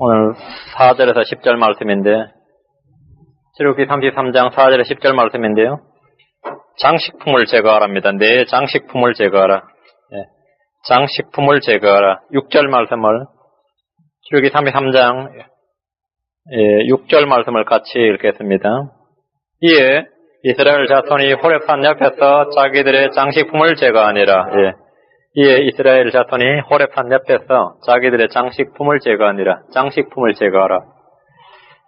오늘 4절에서 10절 말씀인데, 출애굽기 33장 4절에서 10절 말씀인데요. 장식품을 제거하랍니다. 내 장식품을 제거하라. 예, 장식품을 제거하라. 6절 말씀을, 출애굽기 33장 6절 말씀을 같이 읽겠습니다. 이에 이스라엘 자손이 호렙산 옆에서 자기들의 장식품을 제거하니라. 이에 이스라엘 자손이 호렙산 옆에서 자기들의 장식품을 제거하니라. 장식품을 제거하라.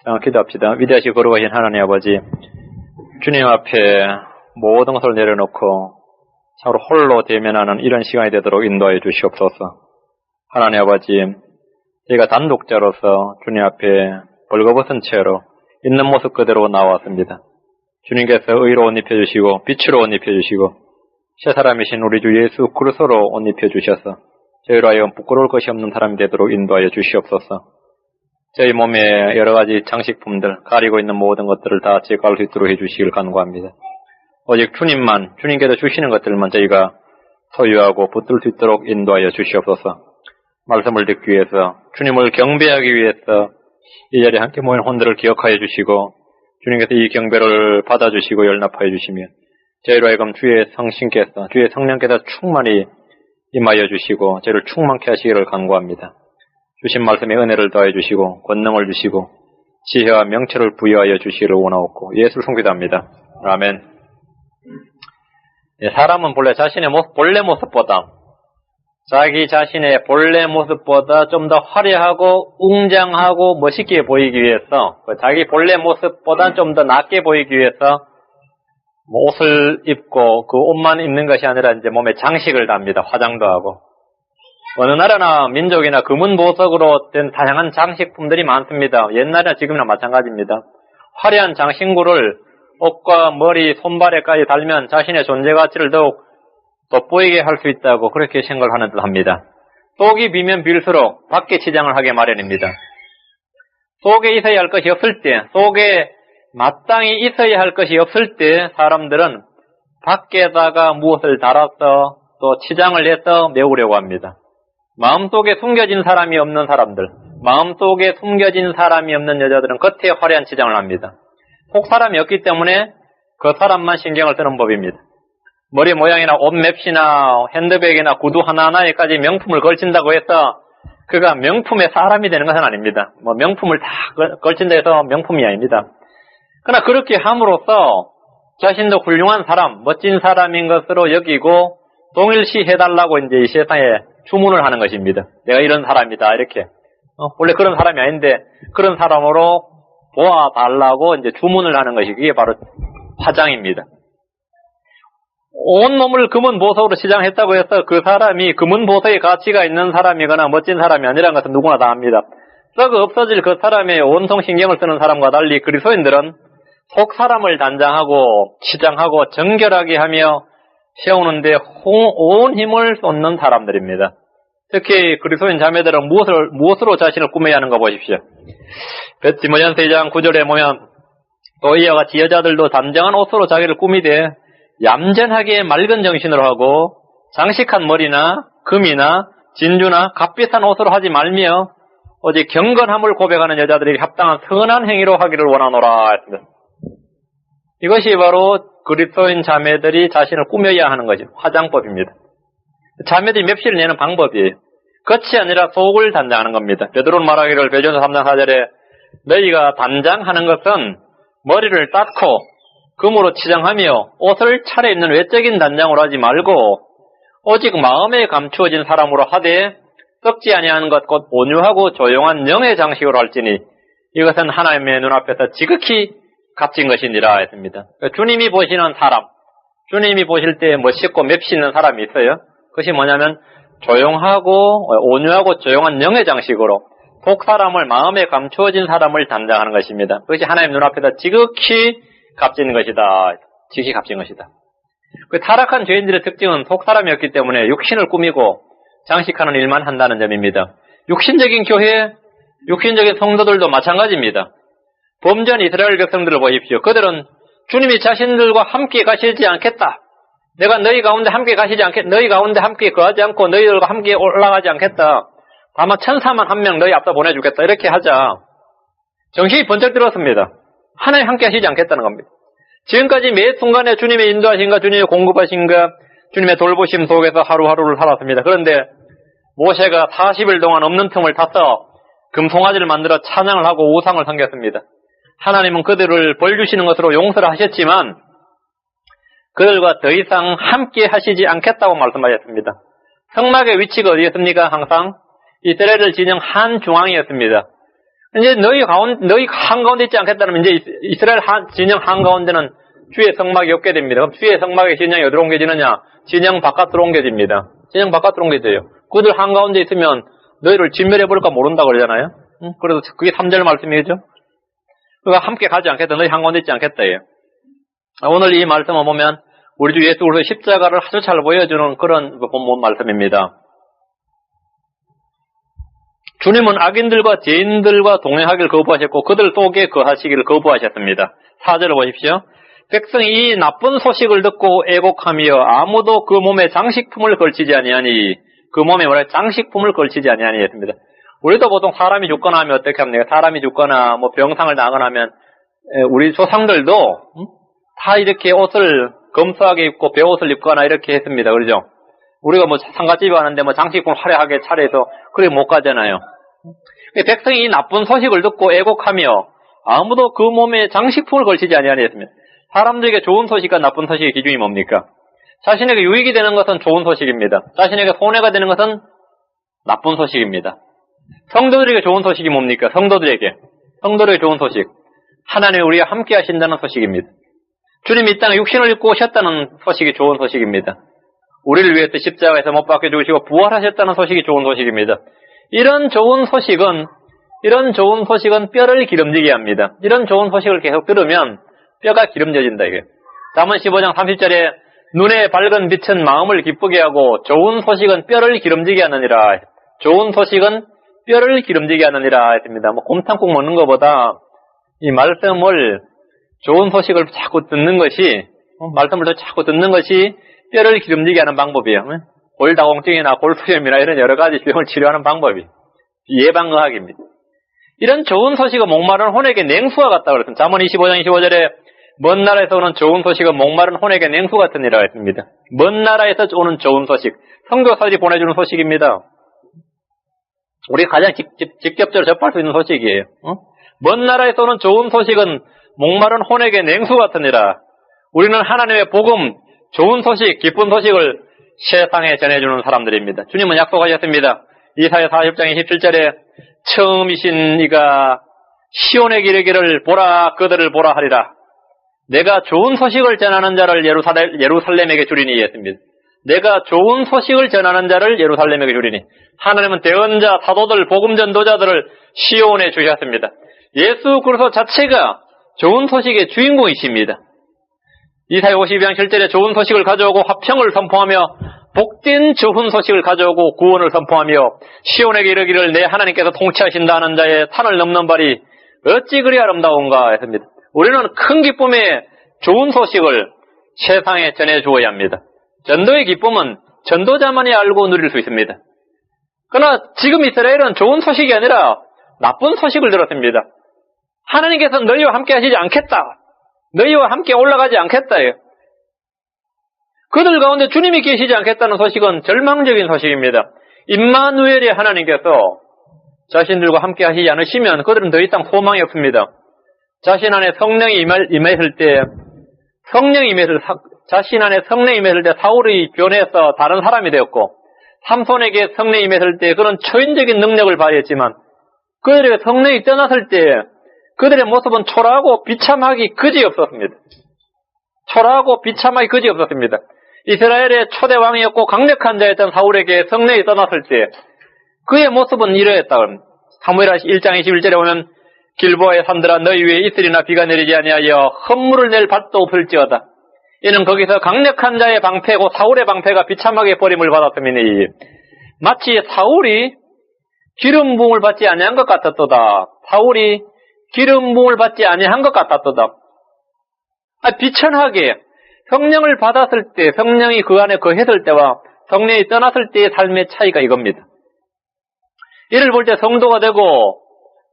자, 기도합시다. 위대하시고 거룩하신 하나님 아버지, 주님 앞에 모든 것을 내려놓고 서로 홀로 대면하는 이런 시간이 되도록 인도하여 주시옵소서. 하나님 아버지, 저희가 단독자로서 주님 앞에 벌거벗은 채로 있는 모습 그대로 나왔습니다. 주님께서 의로 옷 입혀주시고 빛으로 옷 입혀주시고 새 사람이신 우리 주 예수 그리스도로 옷 입혀주셔서 저희로 하여금 부끄러울 것이 없는 사람이 되도록 인도하여 주시옵소서. 저희 몸에 여러 가지 장식품들, 가리고 있는 모든 것들을 다 제거할 수 있도록 해주시길 간구합니다. 오직 주님만, 주님께서 주시는 것들만 저희가 소유하고 붙들 수 있도록 인도하여 주시옵소서. 말씀을 듣기 위해서, 주님을 경배하기 위해서 이 자리에 함께 모인 혼들을 기억하여 주시고 주님께서 이 경배를 받아주시고 연납하여 주시며 저희로 하여금 주의 성신께서, 주의 성령께서 충만히 임하여 주시고 저희를 충만케 하시기를 간구합니다. 주신 말씀에 은혜를 더해 주시고 권능을 주시고 지혜와 명철을 부여하여 주시기를 원하옵고 예수를 송기도합니다. 아멘. 사람은 본래 자신의 본래 모습보다, 자기 자신의 본래 모습보다 좀 더 화려하고 웅장하고 멋있게 보이기 위해서, 자기 본래 모습보다 좀 더 낫게 보이기 위해서 옷을 입고 그 옷만 입는 것이 아니라 이제 몸에 장식을 답니다. 화장도 하고. 어느 나라나 민족이나 금은보석으로 된 다양한 장식품들이 많습니다. 옛날이나 지금이나 마찬가지입니다. 화려한 장신구를 옷과 머리, 손발에까지 달면 자신의 존재 가치를 더욱 돋보이게 할 수 있다고 그렇게 생각을 하는 듯 합니다. 속이 비면 빌수록 밖에 치장을 하게 마련입니다. 속에 있어야 할 것이 없을 때, 속에 마땅히 있어야 할 것이 없을 때 사람들은 밖에다가 무엇을 달아서 또 치장을 해서 메우려고 합니다. 마음속에 숨겨진 사람이 없는 사람들, 마음속에 숨겨진 사람이 없는 여자들은 겉에 화려한 치장을 합니다. 속 사람이 없기 때문에 그 사람만 신경을 쓰는 법입니다. 머리 모양이나 옷 맵시나 핸드백이나 구두 하나하나에까지 명품을 걸친다고 해서 그가 명품의 사람이 되는 것은 아닙니다. 명품을 다 걸친다 해서 명품이 아닙니다. 그러나 그렇게 함으로써 자신도 훌륭한 사람, 멋진 사람인 것으로 여기고 동일시 해달라고 이제 이 세상에 주문을 하는 것입니다. 내가 이런 사람이다, 이렇게. 원래 그런 사람이 아닌데 그런 사람으로 보아달라고 이제 주문을 하는 것이 그게 바로 화장입니다. 온 몸을 금은 보석으로 치장했다고 해서 그 사람이 금은 보석의 가치가 있는 사람이거나 멋진 사람이 아니라는 것은 누구나 다 압니다. 썩어 없어질 그 사람의 온통 신경을 쓰는 사람과 달리 그리스도인들은 속 사람을 단장하고 치장하고 정결하게 하며 세우는데 온 힘을 쏟는 사람들입니다. 특히 그리스도인 자매들은 무엇으로 자신을 꾸며야 하는가 보십시오. 디모데전서 2장 9절에 보면 또 이와 같이 여자들도 단정한 옷으로 자기를 꾸미되 얌전하게 맑은 정신으로 하고 장식한 머리나 금이나 진주나 값비싼 옷으로 하지 말며 오직 경건함을 고백하는 여자들에게 합당한 선한 행위로 하기를 원하노라 했습니다. 이것이 바로 그리스도인 자매들이 자신을 꾸며야 하는 거죠. 화장법입니다. 자매들이 맵시를 내는 방법이에요. 겉이 아니라 속을 단장하는 겁니다. 베드로는 말하기를 베드로전서 3장 4절에 너희가 단장하는 것은 머리를 닦고 금으로 치장하며 옷을 차려입는 외적인 단장으로 하지 말고 오직 마음에 감추어진 사람으로 하되 썩지 아니하는 것 곧 온유하고 조용한 영의 장식으로 할지니 이것은 하나님의 눈앞에서 지극히 값진 것이니라 했습니다. 그러니까 주님이 보시는 사람, 주님이 보실 때 멋있고 맵시는 사람이 있어요. 그것이 뭐냐면 조용하고 온유하고 조용한 영의 장식으로 속 사람을, 마음에 감추어진 사람을 단장하는 것입니다. 그것이 하나님 눈앞에서 지극히 값진 것이다. 지극히 값진 것이다. 그 타락한 죄인들의 특징은 속 사람이었기 때문에 육신을 꾸미고 장식하는 일만 한다는 점입니다. 육신적인 교회, 육신적인 성도들도 마찬가지입니다. 범전 이스라엘 백성들을 보십시오. 그들은 주님이 자신들과 함께 가시지 않겠다. 내가 너희 가운데 함께 가시지 않겠다. 너희 가운데 함께 거하지 않고 너희들과 함께 올라가지 않겠다. 다만 천사만 한 명 너희 앞서 보내주겠다. 이렇게 하자. 정신이 번쩍 들었습니다. 하나님 함께 하시지 않겠다는 겁니다. 지금까지 매 순간에 주님의 인도하신가, 주님의 공급하신가, 주님의 돌보심 속에서 하루하루를 살았습니다. 그런데 모세가 40일 동안 없는 틈을 타서 금송아지를 만들어 찬양을 하고 우상을 섬겼습니다. 하나님은 그들을 벌 주시는 것으로 용서를 하셨지만 그들과 더 이상 함께 하시지 않겠다고 말씀하셨습니다. 성막의 위치가 어디였습니까? 항상 이스라엘을 진영 한중앙이었습니다. 이제 너희 한가운데 있지 않겠다면 이제 이스라엘 진영 한가운데는 주의 성막이 없게 됩니다. 그럼 주의 성막의 진영이 어디로 옮겨지느냐? 진영 바깥으로 옮겨집니다. 진영 바깥으로 옮겨져요. 그들 한가운데 있으면 너희를 진멸해버릴까 모른다고 그러잖아요. 그래서 그게 3절 말씀이죠. 그가 함께 가지 않겠다. 너희 한가운데 있지 않겠다예요. 오늘 이 말씀을 보면 우리 주 예수 그리스도의 십자가를 아주 잘 보여주는 그런 본문 말씀입니다. 주님은 악인들과 죄인들과 동행하기를 거부하셨고 그들 속에 거하시기를 거부하셨습니다. 4절을 보십시오. 백성이 이 나쁜 소식을 듣고 애곡하며 아무도 그 몸에 장식품을 걸치지 아니하니 그 몸에 뭐라 장식품을 걸치지 아니하니 했습니다. 우리도 보통 사람이 죽거나 하면 어떻게 합니까? 사람이 죽거나 뭐 병상을 나거나 하면 우리 조상들도 다 이렇게 옷을 검소하게 입고 베옷을 입거나 이렇게 했습니다. 그러죠? 우리가 뭐 상가집에 가는데 뭐 장식품을 화려하게 차려서 그래 못 가잖아요. 백성이 이 나쁜 소식을 듣고 애곡하며 아무도 그 몸에 장식품을 걸치지 아니하니 했습니다. 사람들에게 좋은 소식과 나쁜 소식의 기준이 뭡니까? 자신에게 유익이 되는 것은 좋은 소식입니다. 자신에게 손해가 되는 것은 나쁜 소식입니다. 성도들에게 좋은 소식이 뭡니까? 성도들에게 좋은 소식. 하나님이 우리와 함께 하신다는 소식입니다. 주님이 이 땅에 육신을 입고 오셨다는 소식이 좋은 소식입니다. 우리를 위해서 십자가에서 못 박혀 죽으시고 부활하셨다는 소식이 좋은 소식입니다. 이런 좋은 소식은 뼈를 기름지게 합니다. 이런 좋은 소식을 계속 들으면 뼈가 기름져진다 이게. 잠언 15장 30절에 눈에 밝은 빛은 마음을 기쁘게 하고 좋은 소식은 뼈를 기름지게 하느니라. 좋은 소식은 뼈를 기름지게 하느니라 했습니다. 뭐 곰탕국 먹는 것보다 이 말씀을 좋은 소식을 자꾸 듣는 것이 말씀을 자꾸 듣는 것이 뼈를 기름지게 하는 방법이에요. 골다공증이나 골수염이나 이런 여러 가지 병을 치료하는 방법이 예방의학입니다. 이런 좋은 소식은 목마른 혼에게 냉수와 같다고 그랬습니다. 잠언 25장 25절에 먼 나라에서 오는 좋은 소식은 목마른 혼에게 냉수 같으니라 했습니다. 먼 나라에서 오는 좋은 소식, 선교사들이 보내주는 소식입니다. 우리 가장 직접적으로 접할 수 있는 소식이에요. 먼 나라에서 오는 좋은 소식은 목마른 혼에게 냉수 같으니라. 우리는 하나님의 복음, 좋은 소식, 기쁜 소식을 세상에 전해주는 사람들입니다. 주님은 약속하셨습니다. 이사야 40장 27절에 처음이신 이가 시온에게 이르기를 보라 그들을 보라 하리라. 내가 좋은 소식을 전하는 자를 예루살렘에게 주리니 했습니다. 내가 좋은 소식을 전하는 자를 예루살렘에게 주리니. 하나님은 대언자, 사도들, 복음 전도자들을 시온에 주셨습니다. 예수 그리스도 자체가 좋은 소식의 주인공이십니다. 이사야 52장 7절에 좋은 소식을 가져오고 화평을 선포하며 복된 좋은 소식을 가져오고 구원을 선포하며 시온에게 이르기를 내 하나님께서 통치하신다 하는 자의 산을 넘는 발이 어찌 그리 아름다운가 했습니다. 우리는 큰 기쁨의 좋은 소식을 세상에 전해주어야 합니다. 전도의 기쁨은 전도자만이 알고 누릴 수 있습니다. 그러나 지금 이스라엘은 좋은 소식이 아니라 나쁜 소식을 들었습니다. 하나님께서 너희와 함께 하시지 않겠다. 너희와 함께 올라가지 않겠다. 그들 가운데 주님이 계시지 않겠다는 소식은 절망적인 소식입니다. 임마누엘의 하나님께서 자신들과 함께 하시지 않으시면 그들은 더 이상 소망이 없습니다. 자신 안에 성령이 임했을 때 사울이 변해서 다른 사람이 되었고 삼손에게 성령이 임했을 때 그런 초인적인 능력을 발휘했지만 그들에게 성령이 떠났을 때 그들의 모습은 초라하고 비참하기 그지없었습니다. 이스라엘의 초대 왕이었고 강력한 자였던 사울에게 성령이 떠났을 때 그의 모습은 이러했다. 사무엘 1장 21절에 보면 길보아의 산들아 너희 위에 이슬이나 비가 내리지 아니하여 헛물을 낼 밭도 없을지어다. 이는 거기서 강력한 자의 방패고 사울의 방패가 비참하게 버림을 받았음이니 마치 사울이 기름 부음을 받지 아니한 것 같았도다. 비천하게 성령을 받았을 때, 성령이 그 안에 거했을 때와 성령이 떠났을 때의 삶의 차이가 이겁니다. 이를 볼 때 성도가 되고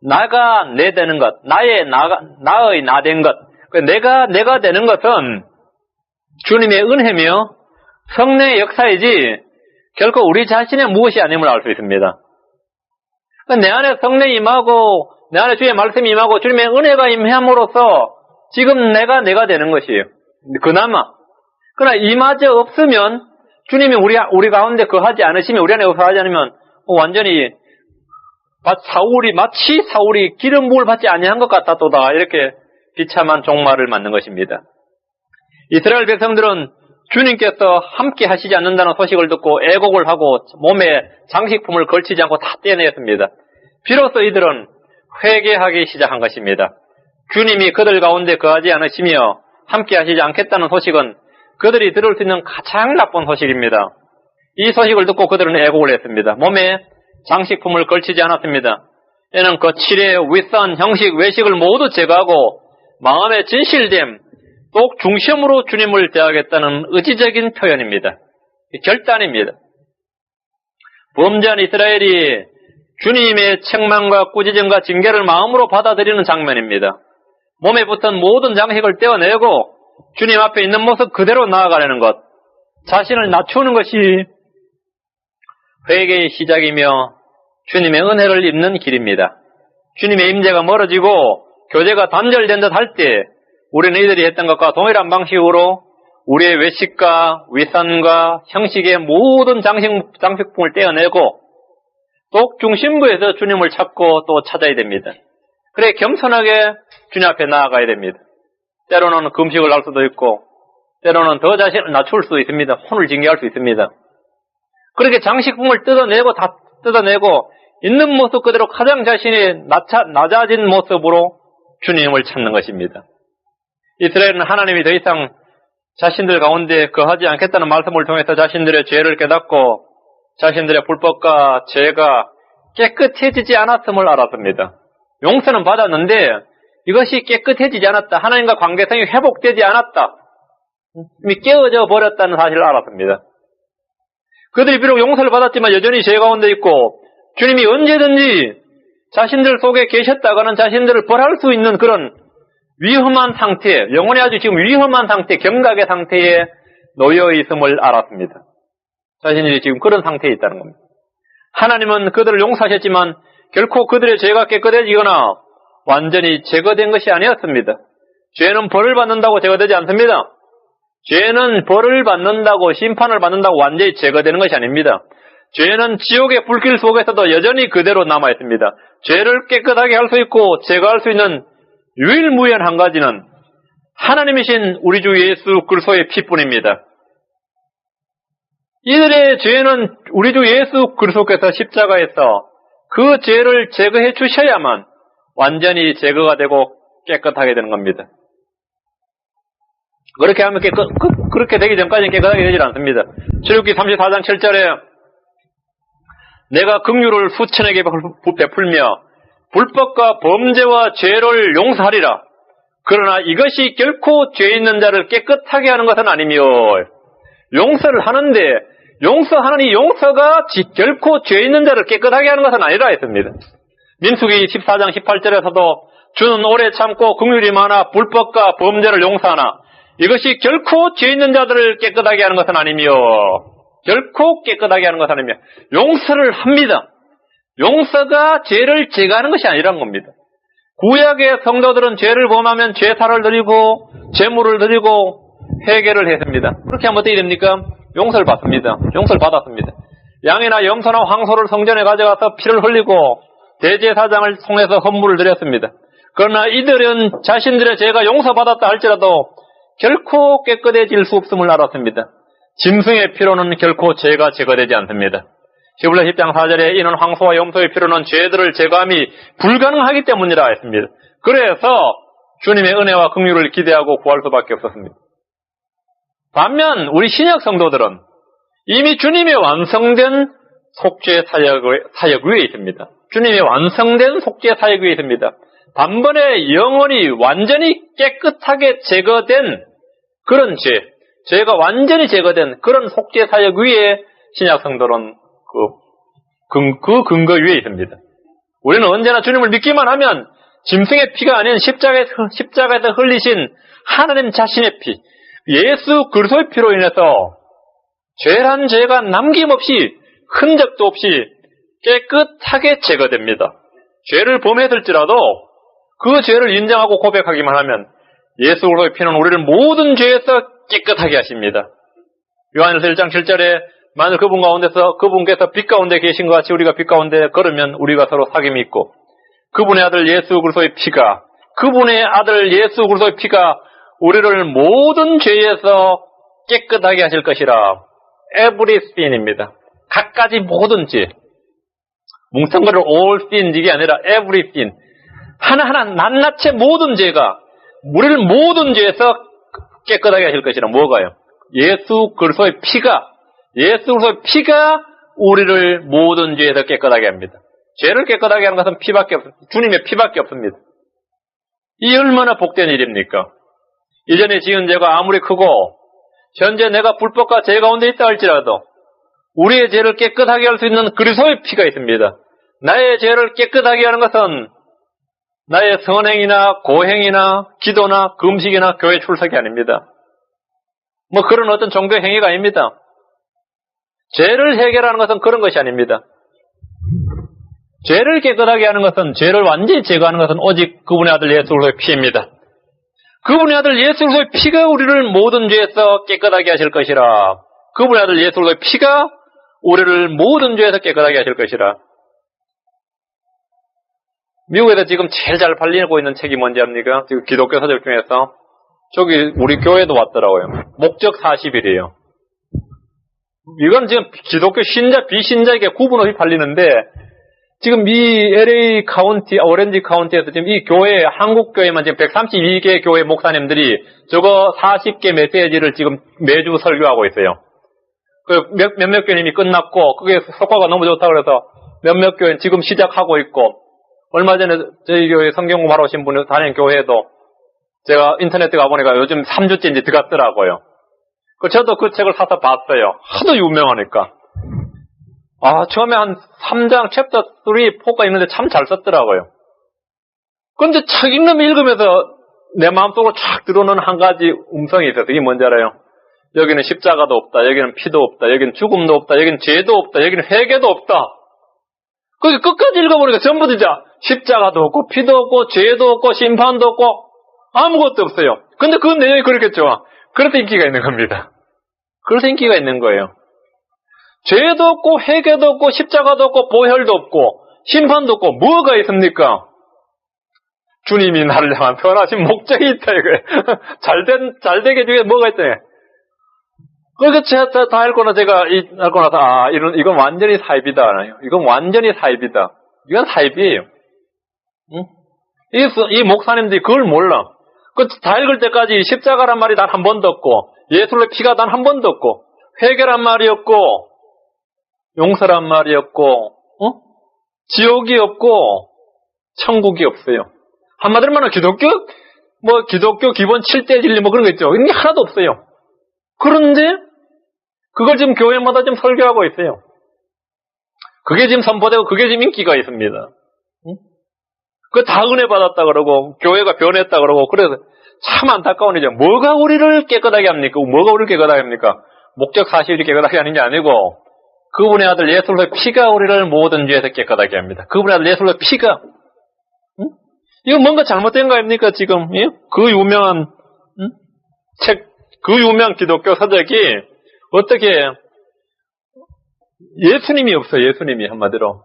나가 내 되는 것, 나의 나 된 것, 내가 되는 것은 주님의 은혜며 성령의 역사이지 결코 우리 자신의 무엇이 아님을 알 수 있습니다. 내 안에 성령이 임하고 내 안에 주의 말씀이 임하고 주님의 은혜가 임함으로써 지금 내가 되는 것이에요. 그나마. 그러나 이마저 없으면 주님이 우리 가운데 거하지 않으시면 우리 안에 거하지 않으면 완전히 마치 사울이 기름 부을 받지 아니한 것 같았도다. 이렇게 비참한 종말을 맞는 것입니다. 이스라엘 백성들은 주님께서 함께 하시지 않는다는 소식을 듣고 애곡을 하고 몸에 장식품을 걸치지 않고 다 떼내었습니다. 비로소 이들은 회개하기 시작한 것입니다. 주님이 그들 가운데 거하지 않으시며 함께 하시지 않겠다는 소식은 그들이 들을 수 있는 가장 나쁜 소식입니다. 이 소식을 듣고 그들은 애곡을 했습니다. 몸에 장식품을 걸치지 않았습니다. 이는 거칠의 윗선, 형식, 외식을 모두 제거하고 마음의 진실됨, 또 중심으로 주님을 대하겠다는 의지적인 표현입니다. 결단입니다. 범죄한 이스라엘이 주님의 책망과 꾸짖음과 징계를 마음으로 받아들이는 장면입니다. 몸에 붙은 모든 장식을 떼어내고 주님 앞에 있는 모습 그대로 나아가려는 것, 자신을 낮추는 것이 회개의 시작이며 주님의 은혜를 입는 길입니다. 주님의 임재가 멀어지고 교제가 단절된 듯 할 때 우리는 이들이 했던 것과 동일한 방식으로 우리의 외식과 위선과 형식의 모든 장식품을 떼어내고 또 중심부에서 주님을 찾고 또 찾아야 됩니다. 그래 겸손하게 주님 앞에 나아가야 됩니다. 때로는 금식을 할 수도 있고 때로는 더 자신을 낮출 수도 있습니다. 혼을 징계할 수 있습니다. 그렇게 장식품을 다 뜯어내고 있는 모습 그대로 가장 자신이 낮아진 모습으로 주님을 찾는 것입니다. 이스라엘은 하나님이 더 이상 자신들 가운데 거하지 않겠다는 말씀을 통해서 자신들의 죄를 깨닫고 자신들의 불법과 죄가 깨끗해지지 않았음을 알았습니다. 용서는 받았는데 이것이 깨끗해지지 않았다. 하나님과 관계성이 회복되지 않았다. 이미 깨어져 버렸다는 사실을 알았습니다. 그들이 비록 용서를 받았지만 여전히 죄 가운데 있고 주님이 언제든지 자신들 속에 계셨다가는 자신들을 벌할 수 있는 그런 위험한 상태, 영혼이 아주 지금 위험한 상태, 경각의 상태에 놓여 있음을 알았습니다. 자신들이 지금 그런 상태에 있다는 겁니다. 하나님은 그들을 용서하셨지만 결코 그들의 죄가 깨끗해지거나 완전히 제거된 것이 아니었습니다. 죄는 벌을 받는다고 제거되지 않습니다. 죄는 벌을 받는다고 심판을 받는다고 완전히 제거되는 것이 아닙니다. 죄는 지옥의 불길 속에서도 여전히 그대로 남아있습니다. 죄를 깨끗하게 할 수 있고 제거할 수 있는 유일무이한 한 가지는 하나님이신 우리 주 예수 그리스도의 피뿐입니다. 이들의 죄는 우리 주 예수 그리스도께서 십자가에서 그 죄를 제거해 주셔야만 완전히 제거가 되고 깨끗하게 되는 겁니다. 그렇게 하면 그렇게 되기 전까지는 깨끗하게 되질 않습니다. 출애굽기 34장 7절에 내가 긍휼을 수천에게 베풀며 불법과 범죄와 죄를 용서하리라. 그러나 이것이 결코 죄 있는 자를 깨끗하게 하는 것은 아니며 용서를 하는데 용서하는 이 용서가 결코 죄 있는 자를 깨끗하게 하는 것은 아니라 했습니다. 민수기 14장 18절에서도 주는 오래 참고 긍휼이 많아 불법과 범죄를 용서하나 이것이 결코 죄 있는 자들을 깨끗하게 하는 것은 아니며 결코 깨끗하게 하는 것은 아니며 용서를 합니다. 용서가 죄를 제거하는 것이 아니란 겁니다. 구약의 성도들은 죄를 범하면 제사를 드리고 제물을 드리고 회개를 했습니다. 그렇게 하면 어떻게 됩니까? 용서를 받습니다. 용서를 받았습니다. 양이나 염소나 황소를 성전에 가져가서 피를 흘리고 대제사장을 통해서 헌물을 드렸습니다. 그러나 이들은 자신들의 죄가 용서받았다 할지라도 결코 깨끗해질 수 없음을 알았습니다. 짐승의 피로는 결코 죄가 제거되지 않습니다. 히브리서 10장 4절에 이는 황소와 염소의 피로는 죄들을 제거함이 불가능하기 때문이라 했습니다. 그래서 주님의 은혜와 긍휼을 기대하고 구할 수밖에 없었습니다. 반면 우리 신약 성도들은 이미 주님의 완성된 속죄 사역 위에 있습니다. 주님의 완성된 속죄 사역 위에 있습니다. 단번에 영원히 완전히 깨끗하게 제거된 그런 죄가 완전히 제거된 그런 속죄 사역 위에 신약 성도는 그 근거 위에 있습니다. 우리는 언제나 주님을 믿기만 하면 짐승의 피가 아닌 십자가에서 흘리신 하나님 자신의 피, 예수 그리스도의 피로 인해서 죄란 죄가 남김없이 흔적도 없이 깨끗하게 제거됩니다. 죄를 범했을지라도 그 죄를 인정하고 고백하기만 하면 예수 그리스도의 피는 우리를 모든 죄에서 깨끗하게 하십니다. 요한일서 1장 7절에 만일 그분께서 빛 가운데 계신 것 같이 우리가 빛 가운데 걸으면 우리가 서로 사귐이 있고 그분의 아들 예수 그리스도의 피가 우리를 모든 죄에서 깨끗하게 하실 것이라. every sin입니다. 각가지 모든 죄. 뭉텅거릴 all sin 이게 아니라 every sin. 하나하나 낱낱이 모든 죄가 우리를 모든 죄에서 깨끗하게 하실 것이라. 뭐가요? 예수 그리스도의 피가 우리를 모든 죄에서 깨끗하게 합니다. 죄를 깨끗하게 하는 것은 주님의 피밖에 없습니다. 이 얼마나 복된 일입니까? 이전에 지은 죄가 아무리 크고 현재 내가 불법과 죄 가운데 있다 할지라도 우리의 죄를 깨끗하게 할 수 있는 그리스도의 피가 있습니다. 나의 죄를 깨끗하게 하는 것은 나의 선행이나 고행이나 기도나 금식이나 교회 출석이 아닙니다. 뭐 그런 어떤 종교의 행위가 아닙니다. 죄를 해결하는 것은 그런 것이 아닙니다. 죄를 깨끗하게 하는 것은, 죄를 완전히 제거하는 것은 오직 그분의 아들 예수 그리스도의 피입니다. 그분의 아들 예수 그리스도의 피가 우리를 모든 죄에서 깨끗하게 하실 것이라. 그분의 아들 예수 그리스도의 피가 우리를 모든 죄에서 깨끗하게 하실 것이라. 미국에서 지금 제일 잘 팔리고 있는 책이 뭔지 압니까? 지금 기독교 서적 중에서 저기 우리 교회도 왔더라고요. 목적 40일이에요. 이건 지금 기독교 신자, 비신자에게 구분 없이 팔리는데 지금 이 LA 카운티, 오렌지 카운티에서 지금 이 교회, 한국 교회만 지금 132개 교회 목사님들이 저거 40개 메시지를 지금 매주 설교하고 있어요. 그 몇몇 교회는 이미 끝났고 그게 효과가 너무 좋다고 그래서 몇몇 교회는 지금 시작하고 있고 얼마 전에 저희 교회 성경 공부하러 오신 분이 다니는 교회에도 제가 인터넷에 가보니까 요즘 3주째인지 들어갔더라고요. 저도 그 책을 사서 봤어요. 하도 유명하니까. 처음에 한 3장, 챕터 3, 4가 있는데 참 잘 썼더라고요. 그런데 책 읽으면서 내 마음속으로 쫙 들어오는 한 가지 음성이 있어요. 그게 뭔지 알아요? 여기는 십자가도 없다. 여기는 피도 없다. 여기는 죽음도 없다. 여기는 죄도 없다. 여기는 회개도 없다. 거기 끝까지 읽어보니까 전부 진짜 십자가도 없고 피도 없고 죄도 없고 심판도 없고 아무것도 없어요. 근데 그 내용이 그렇게 좋아. 그래서 인기가 있는 겁니다. 그래서 인기가 있는 거예요. 죄도 없고 회개도 없고 십자가도 없고 보혈도 없고 심판도 없고 뭐가 있습니까? 주님이 나를 향한 변하신 목적이 있다 이거예요. 잘되게 중에 뭐가 있다. 그러니까 제가 다 알고 나서 이건 완전히 사입이다. 이건 완전히 사입이다. 이건 사입이에요. 응? 이 목사님들이 그걸 몰라. 다 읽을 때까지 십자가란 말이 단 한 번도 없고 예수의 피가 단 한 번도 없고 회개란 말이 없고 용서란 말이 없고 지옥이 없고 천국이 없어요. 한마디로 말하면 기독교 기본 7대 진리 그런 거 있죠. 이런 게 하나도 없어요. 그런데 그걸 지금 교회마다 지금 설교하고 있어요. 그게 지금 선포되고 그게 지금 인기가 있습니다. 그거 다 은혜 받았다 그러고 교회가 변했다 그러고 그래서 참 안타까운 일이죠. 뭐가 우리를 깨끗하게 합니까? 뭐가 우리를 깨끗하게 합니까? 목적 사실이 깨끗하게 하는 게 아니고 그분의 아들 예수 그리스도의 피가 우리를 모든 죄에서 깨끗하게 합니다. 그분의 아들 예수 그리스도의 피가 이거 뭔가 잘못된 거 아닙니까 지금? 그 유명한 책, 그 유명한 기독교 서적이 어떻게 예수님이 없어요. 예수님이 한마디로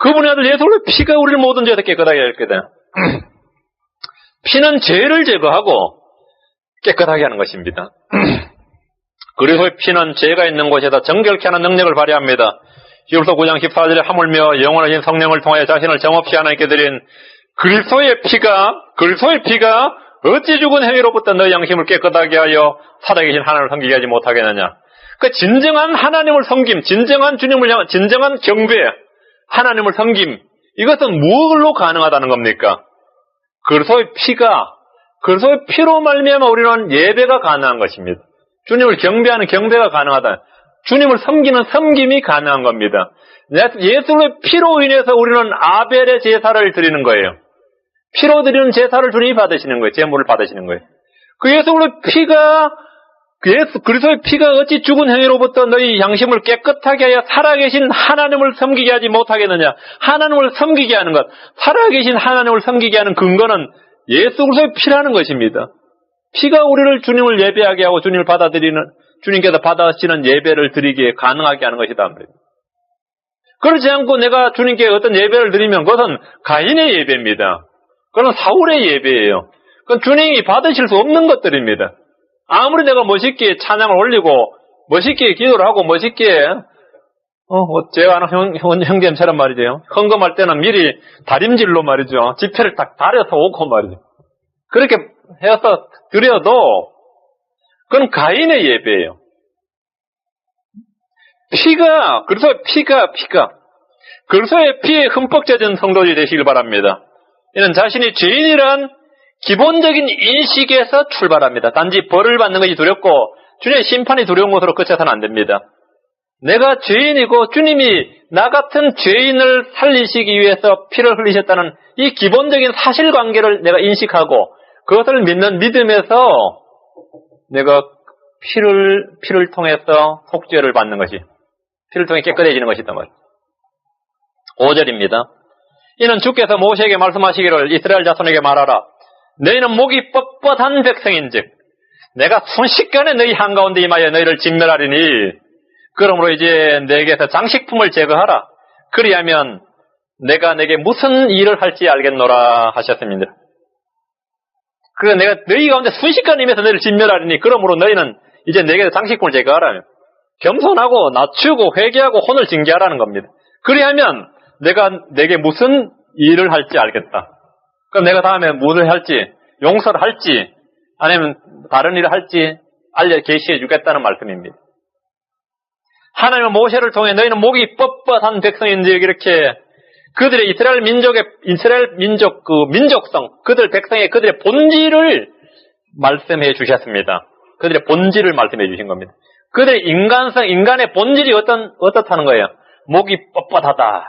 그분의 아들 예수 그리스도의 피가 우리를 모든 죄에서 깨끗하게 할 거다. 피는 죄를 제거하고 깨끗하게 하는 것입니다. 그리스도의 피는 죄가 있는 곳에다 정결케 하는 능력을 발휘합니다. 히브리서 9장 14절에 하물며 영원하신 성령을 통하여 자신을 정없이 하나님께 드린 그리스도의 피가 어찌 죽은 행위로부터 너희 양심을 깨끗하게 하여 살아계신 하나님을 섬기게 하지 못하겠느냐. 그 진정한 하나님을 섬김, 진정한 주님을 향한 진정한 경배, 하나님을 섬김, 이것은 무엇으로 가능하다는 겁니까? 그리스도의 피로 말미암아 우리는 예배가 가능한 것입니다. 주님을 경배하는 경배가 가능하다. 주님을 섬기는 섬김이 가능한 겁니다. 예수의 피로 인해서 우리는 아벨의 제사를 드리는 거예요. 피로 드리는 제사를 주님이 받으시는 거예요. 제물을 받으시는 거예요. 그 예수의 피가, 그리스도의 피가 어찌 죽은 행위로부터 너희 양심을 깨끗하게 하여 살아계신 하나님을 섬기게 하지 못하겠느냐. 하나님을 섬기게 하는 것, 살아계신 하나님을 섬기게 하는 근거는 예수 그리스도의 피라는 것입니다. 피가 우리를 주님을 예배하게 하고 주님을 받아들이는, 주님께서 받아시는 예배를 드리기에 가능하게 하는 것이다. 그렇지 않고 내가 주님께 어떤 예배를 드리면 그것은 가인의 예배입니다. 그건 사울의 예배예요. 그건 주님이 받으실 수 없는 것들입니다. 아무리 내가 멋있게 찬양을 올리고 멋있게 기도를 하고 멋있게 제가 아는 형제님처럼 말이죠. 헌금할 때는 미리 다림질로 말이죠. 지폐를 딱 다려서 오고 말이죠. 그렇게 해서 드려도 그건 가인의 예배예요. 그리스도의 피에 흠뻑 젖은 성도들이 되시길 바랍니다. 이는 자신이 죄인이란 기본적인 인식에서 출발합니다. 단지 벌을 받는 것이 두렵고 주님의 심판이 두려운 것으로 그쳐서는 안 됩니다. 내가 죄인이고 주님이 나 같은 죄인을 살리시기 위해서 피를 흘리셨다는 이 기본적인 사실관계를 내가 인식하고 그것을 믿는 믿음에서 내가 피를 통해서 속죄를 받는 것이, 피를 통해 깨끗해지는 것이다 말이에요. 5절입니다. 이는 주께서 모세에게 말씀하시기를 이스라엘 자손에게 말하라. 너희는 목이 뻣뻣한 백성인즉 내가 순식간에 너희 한가운데 임하여 너희를 진멸하리니 그러므로 이제 내게서 장식품을 제거하라. 그리하면 내가 내게 무슨 일을 할지 알겠노라 하셨습니다. 그래서 내가 너희 가운데 순식간에 임해서 너희를 진멸하리니 그러므로 너희는 이제 내게서 장식품을 제거하라. 겸손하고 낮추고 회개하고 혼을 징계하라는 겁니다. 그리하면 내가 내게 무슨 일을 할지 알겠다. 그럼 내가 다음에 무엇을 할지, 용서를 할지, 아니면 다른 일을 할지 계시해 주겠다는 말씀입니다. 하나님은 모세를 통해 너희는 목이 뻣뻣한 백성인지 이렇게 그들의 이스라엘 민족 민족성, 그들의 본질을 말씀해 주셨습니다. 그들의 본질을 말씀해 주신 겁니다. 그들의 인간성, 인간의 본질이 어떻다는 거예요? 목이 뻣뻣하다.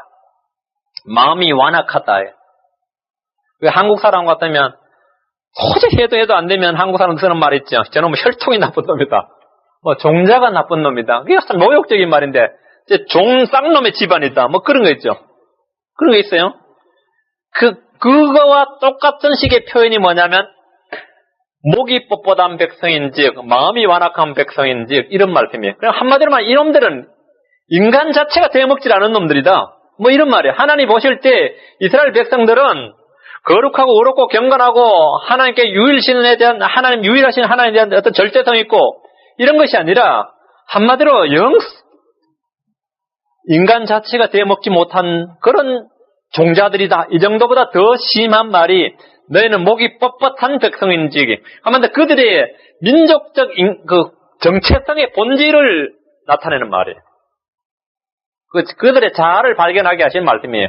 마음이 완악하다. 한국 사람 같으면 도저히 해도 안 되면 한국 사람 쓰는 말 있죠. 저놈은 혈통이 나쁜 놈이다. 종자가 나쁜 놈이다. 그게 참 모욕적인 말인데 쌍놈의 집안이다. 그런 거 있죠. 그런 거 있어요. 그거와 똑같은 식의 표현이 뭐냐면 목이 뻣뻣한 백성인즉 마음이 완악한 백성인즉 이런 말씀이에요. 그냥 한마디로 말하면 이놈들은 인간 자체가 되어먹질 않은 놈들이다. 이런 말이에요. 하나님 보실 때 이스라엘 백성들은 거룩하고 의롭고 경건하고 하나님께 유일하신 하나님에 대한 어떤 절대성이 있고 이런 것이 아니라 한마디로 인간 자체가 되어먹지 못한 그런 종자들이다. 이 정도보다 더 심한 말이 너희는 목이 뻣뻣한 백성인지 한마디로 그들의 민족적 정체성의 본질을 나타내는 말이에요. 그들의 자아를 발견하게 하신 말씀이에요.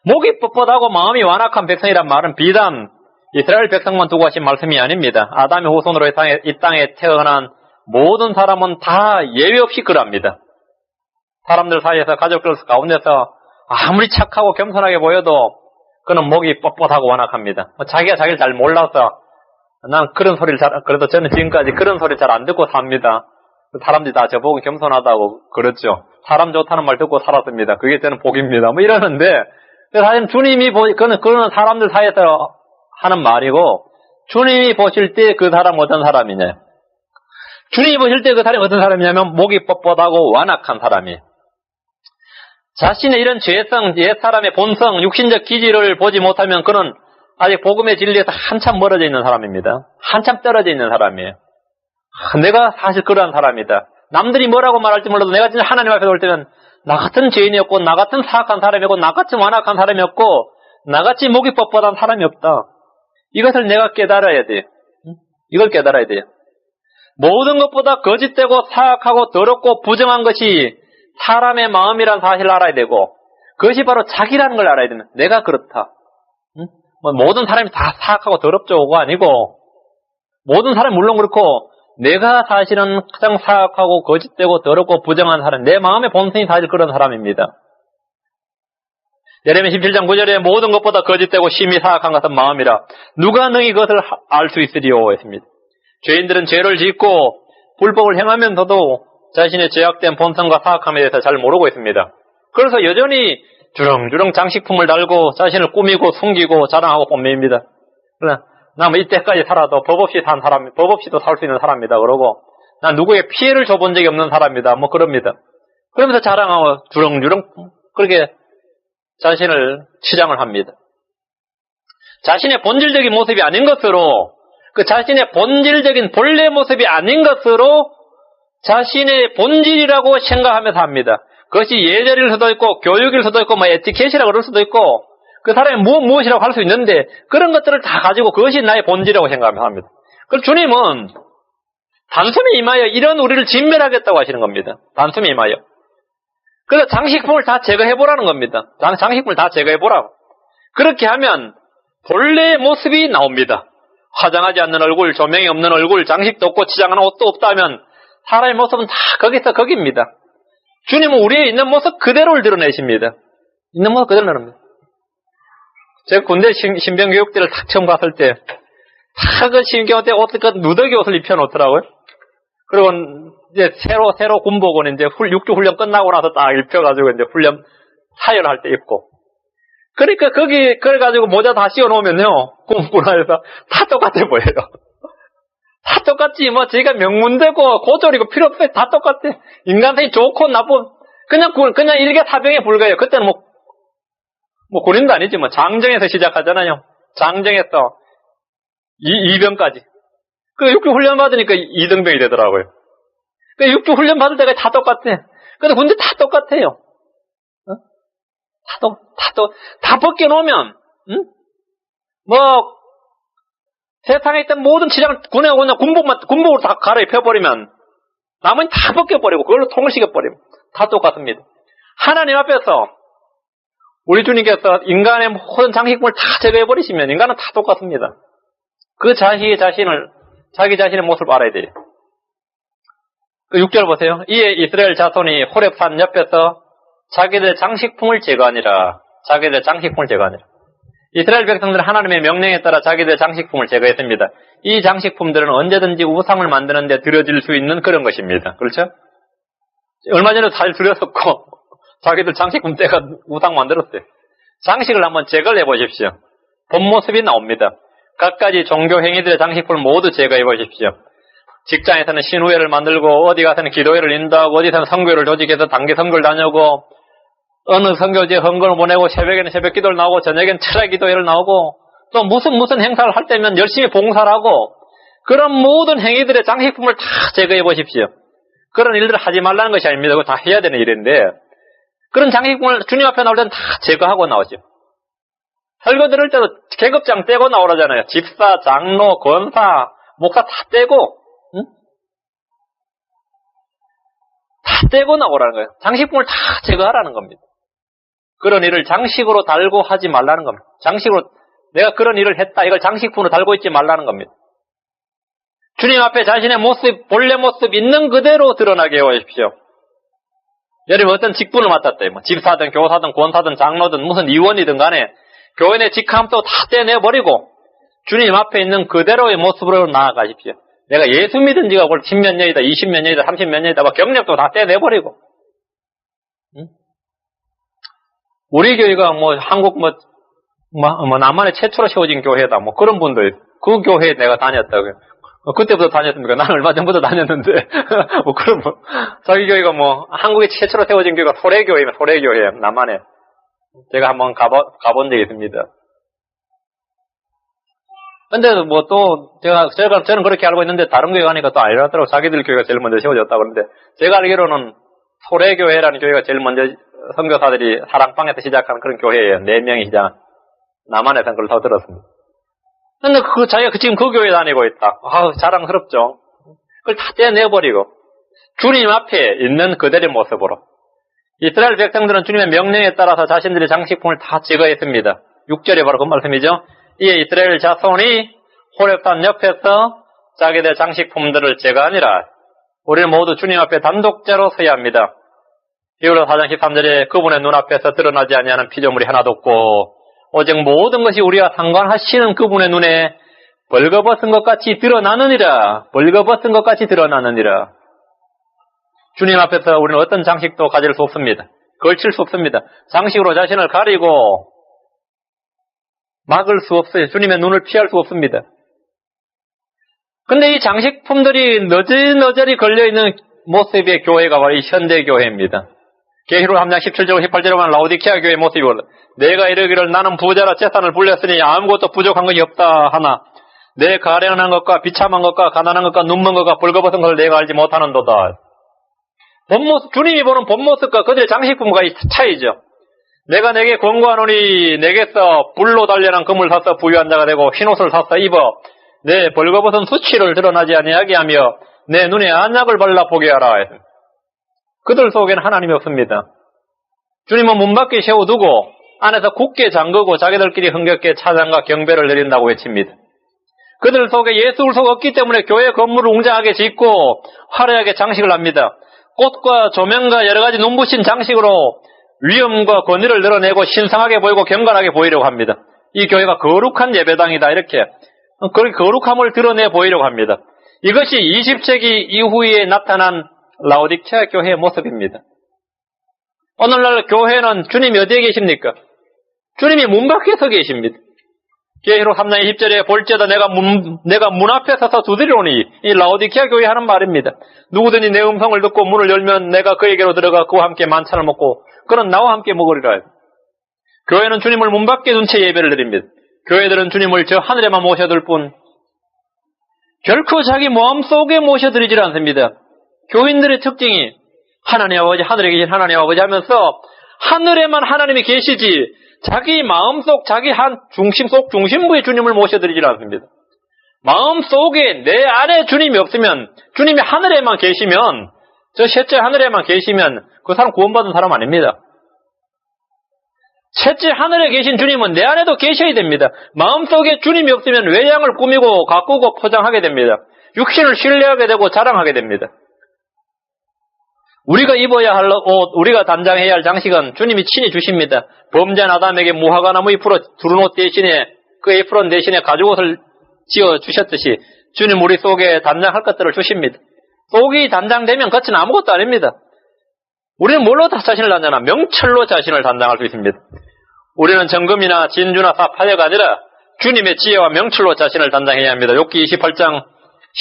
목이 뻣뻣하고 마음이 완악한 백성이란 말은 비단 이스라엘 백성만 두고 하신 말씀이 아닙니다. 아담의 후손으로 이 땅에 태어난 모든 사람은 다 예외 없이 그럽니다. 사람들 사이에서 가족들 가운데서 아무리 착하고 겸손하게 보여도 그는 목이 뻣뻣하고 완악합니다. 자기가 자기를 잘 몰라서 난 그런 소리를 그래도 저는 지금까지 그런 소리 잘 안 듣고 삽니다. 사람들이 다 저보고 겸손하다고 그랬죠. 사람 좋다는 말 듣고 살았습니다. 그게 저는 복입니다. 이러는데 사실 주님이 그거는 사람들 사이에서 하는 말이고 주님이 보실 때 그 사람 어떤 사람이냐? 주님이 보실 때 그 사람이 어떤 사람이냐면 목이 뻣뻣하고 완악한 사람이에요. 자신의 이런 죄성, 옛사람의 본성, 육신적 기질을 보지 못하면 그는 아직 복음의 진리에서 한참 멀어져 있는 사람입니다. 한참 떨어져 있는 사람이에요. 내가 사실 그러한 사람이다. 남들이 뭐라고 말할지 몰라도 내가 진짜 하나님 앞에 올 때는 나 같은 죄인이었고 나 같은 사악한 사람이었고 나 같은 완악한 사람이었고 나같이 목이 뻣뻣한 사람이 없다. 이것을 내가 깨달아야 돼요. 이걸 깨달아야 돼요. 모든 것보다 거짓되고 사악하고 더럽고 부정한 것이 사람의 마음이란 사실을 알아야 되고 그것이 바로 자기라는 걸 알아야 됩니다. 내가 그렇다. 모든 사람이 다 사악하고 더럽죠가 아니고 모든 사람이 물론 그렇고 내가 사실은 가장 사악하고 거짓되고 더럽고 부정한 사람, 내 마음의 본성이 사실 그런 사람입니다. 예레미야 17장 9절에 모든 것보다 거짓되고 심히 사악한 것은 마음이라 누가 능히 그것을 알 수 있으리요 했습니다. 죄인들은 죄를 짓고 불법을 행하면서도 자신의 죄악된 본성과 사악함에 대해서 잘 모르고 있습니다. 그래서 여전히 주렁주렁 장식품을 달고 자신을 꾸미고 숨기고 자랑하고 뽐냅니다. 그러나 나 뭐 이때까지 살아도 법 없이 산 사람, 법 없이도 살 수 있는 사람이다 그러고 난 누구에게 피해를 줘본 적이 없는 사람이다 뭐 그럽니다. 그러면서 자랑하고 주렁주렁 그렇게 자신을 치장을 합니다. 자신의 본질적인 모습이 아닌 것으로 그 자신의 본질적인 본래 모습이 아닌 것으로 자신의 본질이라고 생각하면서 합니다. 그것이 예절일 수도 있고 교육일 수도 있고 뭐 에티켓이라고 그럴 수도 있고 그 사람이 무엇이라고 할 수 있는데 그런 것들을 다 가지고 그것이 나의 본질이라고 생각하면서 합니다. 그래서 주님은 단숨에 임하여 이런 우리를 진멸하겠다고 하시는 겁니다. 단숨에 임하여. 그래서 장식품을 다 제거해보라는 겁니다. 장식품을 다 제거해보라고. 그렇게 하면 본래의 모습이 나옵니다. 화장하지 않는 얼굴, 조명이 없는 얼굴, 장식도 없고 치장하는 옷도 없다면 사람의 모습은 다 거기서 거기입니다. 주님은 우리의 있는 모습 그대로를 드러내십니다. 있는 모습 그대로 드러냅니다. 제가 군대 신병교육대를 딱 처음 갔을 때 다 그 신병대 옷, 그 누더기 옷을 입혀놓더라고요. 그리고 이제 새로 군복은 이제 6주 훈련 끝나고 나서 딱 입혀가지고 이제 훈련 사열할 때 입고. 그러니까 그래가지고 모자 다 씌워놓으면요. 군화에서 다 똑같아 보여요. 다 똑같지. 뭐 저희가 명문대고 고졸이고 필요 없어요. 다 똑같아. 인간성이 좋고 나쁜. 그냥 일개 사병에 불과해요. 그때는 뭐 군인도 아니지. 뭐 장정에서 시작하잖아요. 장정에서 2병까지. 그 6주 훈련 받으니까 2등병이 되더라고요. 그 6주 훈련 받을 때가 다 똑같아. 근데 군대 다 똑같아요. 다 벗겨놓으면, 세상에 있던 모든 치장을 그냥 군복으로 다 갈아입혀버리면, 나머지 다 벗겨버리고, 그걸로 통일시켜버리면, 다 똑같습니다. 하나님 앞에서, 우리 주님께서 인간의 모든 장식품을 다 제거해버리시면, 인간은 다 똑같습니다. 그 자기 자신의 모습을 알아야 돼요. 그 6절 보세요. 이에 이스라엘 자손이 호렙산 옆에서 자기들 장식품을 제거하니라. 이스라엘 백성들은 하나님의 명령에 따라 자기들 장식품을 제거했습니다. 이 장식품들은 언제든지 우상을 만드는 데 들여질 수 있는 그런 것입니다. 그렇죠? 얼마 전에도 잘 들여섰고 자기들 장식품 때가 우상 만들었어요. 장식을 한번 제거를 해보십시오. 본 모습이 나옵니다. 갖가지 종교 행위들의 장식품을 모두 제거해 보십시오. 직장에서는 신우회를 만들고 어디 가서는 기도회를 인도하고 어디서는 선교를 조직해서 단기 선교를 다녀고 어느 선교지에 헌금을 보내고 새벽에는 새벽 기도를 나오고 저녁에는 철야 기도회를 나오고 또 무슨 행사를 할 때면 열심히 봉사를 하고 그런 모든 행위들의 장식품을 다 제거해 보십시오. 그런 일들을 하지 말라는 것이 아닙니다. 그거 다 해야 되는 일인데 그런 장식품을 주님 앞에 나올 때는 다 제거하고 나오죠. 설교 들을 때도 계급장 떼고 나오라잖아요. 집사, 장로, 권사, 목사 다 떼고 다 떼고 나오라는 거예요. 장식품을 다 제거하라는 겁니다. 그런 일을 장식으로 달고 하지 말라는 겁니다. 장식으로 내가 그런 일을 했다. 이걸 장식품으로 달고 있지 말라는 겁니다. 주님 앞에 자신의 모습, 본래 모습 있는 그대로 드러나게 해주십시오. 여러분 어떤 직분을 맡았대요. 뭐 집사든 교사든 권사든 장로든 무슨 의원이든 간에 교회 내 직함도 다 떼내버리고 주님 앞에 있는 그대로의 모습으로 나아가십시오. 내가 예수 믿은 지가 10몇 년이다, 20몇 년이다, 30몇 년이다, 막 경력도 다 떼내버리고. 우리 교회가 한국 남한에 최초로 세워진 교회다, 그런 분들, 그 교회에 내가 다녔다고요. 그때부터 다녔습니까? 나는 얼마 전부터 다녔는데, 자기 교회가 한국에 최초로 세워진 교회가 소래교회입니다, 소래교회, 남한에. 제가 한번 가본 적이 있습니다. 근데 저는 그렇게 알고 있는데 다른 교회 가니까 또 아니라더라고. 자기들 교회가 제일 먼저 세워졌다고 그러는데 제가 알기로는 소래교회라는 교회가 제일 먼저 선교사들이 사랑방에서 시작한 그런 교회예요. 4명이 시작한. 남한에서는 그걸 더 들었습니다. 근데 자기가 지금 그 교회에 다니고 있다. 자랑스럽죠. 그걸 다 떼내버리고 주님 앞에 있는 그대의 모습으로. 이스라엘 백성들은 주님의 명령에 따라서 자신들의 장식품을 다 제거했습니다. 6절에 바로 그 말씀이죠. 이에 이스라엘 자손이 호렙산 옆에서 자기들 장식품들을 제가 아니라 우리는 모두 주님 앞에 단독자로 서야 합니다. 히브리서 4장 13절에 그분의 눈앞에서 드러나지 아니하는 피조물이 하나도 없고 오직 모든 것이 우리와 상관하시는 그분의 눈에 벌거벗은 것 같이 드러나느니라. 벌거벗은 것 같이 드러나느니라. 주님 앞에서 우리는 어떤 장식도 가질 수 없습니다. 걸칠 수 없습니다. 장식으로 자신을 가리고 막을 수 없어요. 주님의 눈을 피할 수 없습니다. 근데 이 장식품들이 너저리 걸려있는 모습의 교회가 바로 이 현대교회입니다. 계시록 3장 17절 18절에 보면 라오디케아 교회의 모습이거든. 내가 이르기를 나는 부자라 재산을 불렸으니 아무것도 부족한 것이 없다 하나 내 가련한 것과 비참한 것과 가난한 것과 눈먼 것과 벌거벗은 것을 내가 알지 못하는도다. 본모습, 주님이 보는 본모습과 그들의 장식품과 차이죠. 내가 내게 권고하노니 내게서 불로 단련한 금을 사서 부유한 자가 되고 흰옷을 사서 입어 내 벌거벗은 수치를 드러나지 아니하게 하며 내 눈에 안약을 발라 보게 하라. 그들 속에는 하나님이 없습니다. 주님은 문 밖에 세워두고 안에서 굳게 잠그고 자기들끼리 흥겹게 찬양과 경배를 드린다고 외칩니다. 그들 속에 예수 그리스도가 없기 때문에 교회 건물을 웅장하게 짓고 화려하게 장식을 합니다. 꽃과 조명과 여러 가지 눈부신 장식으로 위엄과 권위를 드러내고 신성하게 보이고 경건하게 보이려고 합니다. 이 교회가 거룩한 예배당이다 이렇게 그 거룩함을 드러내 보이려고 합니다. 이것이 20세기 이후에 나타난 라오디케아 교회의 모습입니다. 오늘날 교회는 주님이 어디에 계십니까? 주님이 문 밖에 서 계십니다. 계시록 3장 20절에 볼지어다 내가 문 앞에 서서 두드리오니 이 라오디케아 교회 하는 말입니다. 누구든지 내 음성을 듣고 문을 열면 내가 그에게로 들어가 그와 함께 만찬을 먹고 그는 나와 함께 먹으리라. 교회는 주님을 문 밖에 둔 채 예배를 드립니다. 교회들은 주님을 저 하늘에만 모셔둘 뿐 결코 자기 마음속에 모셔드리질 않습니다. 교인들의 특징이 하나님 아버지 하늘에 계신 하나님 아버지 하면서 하늘에만 하나님이 계시지 자기 마음속 자기 한 중심 속 중심부에 주님을 모셔드리질 않습니다. 마음속에 내 안에 주님이 없으면 주님이 하늘에만 계시면 저 셋째 하늘에만 계시면 그 사람 구원받은 사람 아닙니다. 셋째 하늘에 계신 주님은 내 안에도 계셔야 됩니다. 마음속에 주님이 없으면 외양을 꾸미고 가꾸고 포장하게 됩니다. 육신을 신뢰하게 되고 자랑하게 됩니다. 우리가 입어야 할 옷, 우리가 단장해야 할 장식은 주님이 친히 주십니다. 범죄한 아담에게 무화과나무 잎으로 두른 옷 대신에 그 에프론 대신에 가죽옷을 지어 주셨듯이 주님 우리 속에 단장할 것들을 주십니다. 속이 단장되면 겉은 아무것도 아닙니다. 우리는 뭘로 다 자신을 단장하나? 명철로 자신을 단장할 수 있습니다. 우리는 정금이나 진주나 사파이어가 아니라 주님의 지혜와 명철로 자신을 단장해야 합니다. 욥기 28장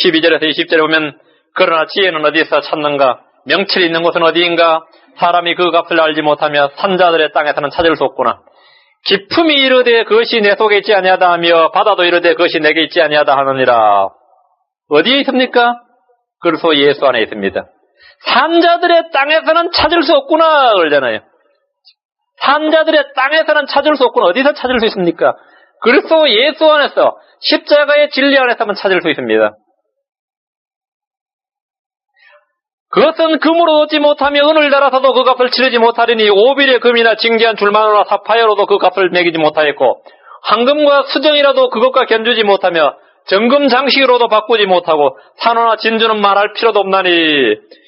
12절에서 20절에 보면 그러나 지혜는 어디서 찾는가? 명철이 있는 곳은 어디인가? 사람이 그 값을 알지 못하며 산자들의 땅에서는 찾을 수 없구나. 기품이 이르되 그것이 내 속에 있지 아니하다 하며 바다도 이르되 그것이 내게 있지 아니하다 하느니라. 어디에 있습니까? 그리스도 예수 안에 있습니다. 산자들의 땅에서는 찾을 수 없구나 그러잖아요. 산자들의 땅에서는 찾을 수 없구나. 어디서 찾을 수 있습니까? 그리스도 예수 안에서 십자가의 진리 안에서만 찾을 수 있습니다. 그것은 금으로 얻지 못하며 은을 달아서도 그 값을 치르지 못하리니 오빌의 금이나 징기한 줄마노나 사파이어로도 그 값을 매기지 못하였고 황금과 수정이라도 그것과 견주지 못하며 정금 장식으로도 바꾸지 못하고 산호나 진주는 말할 필요도 없나니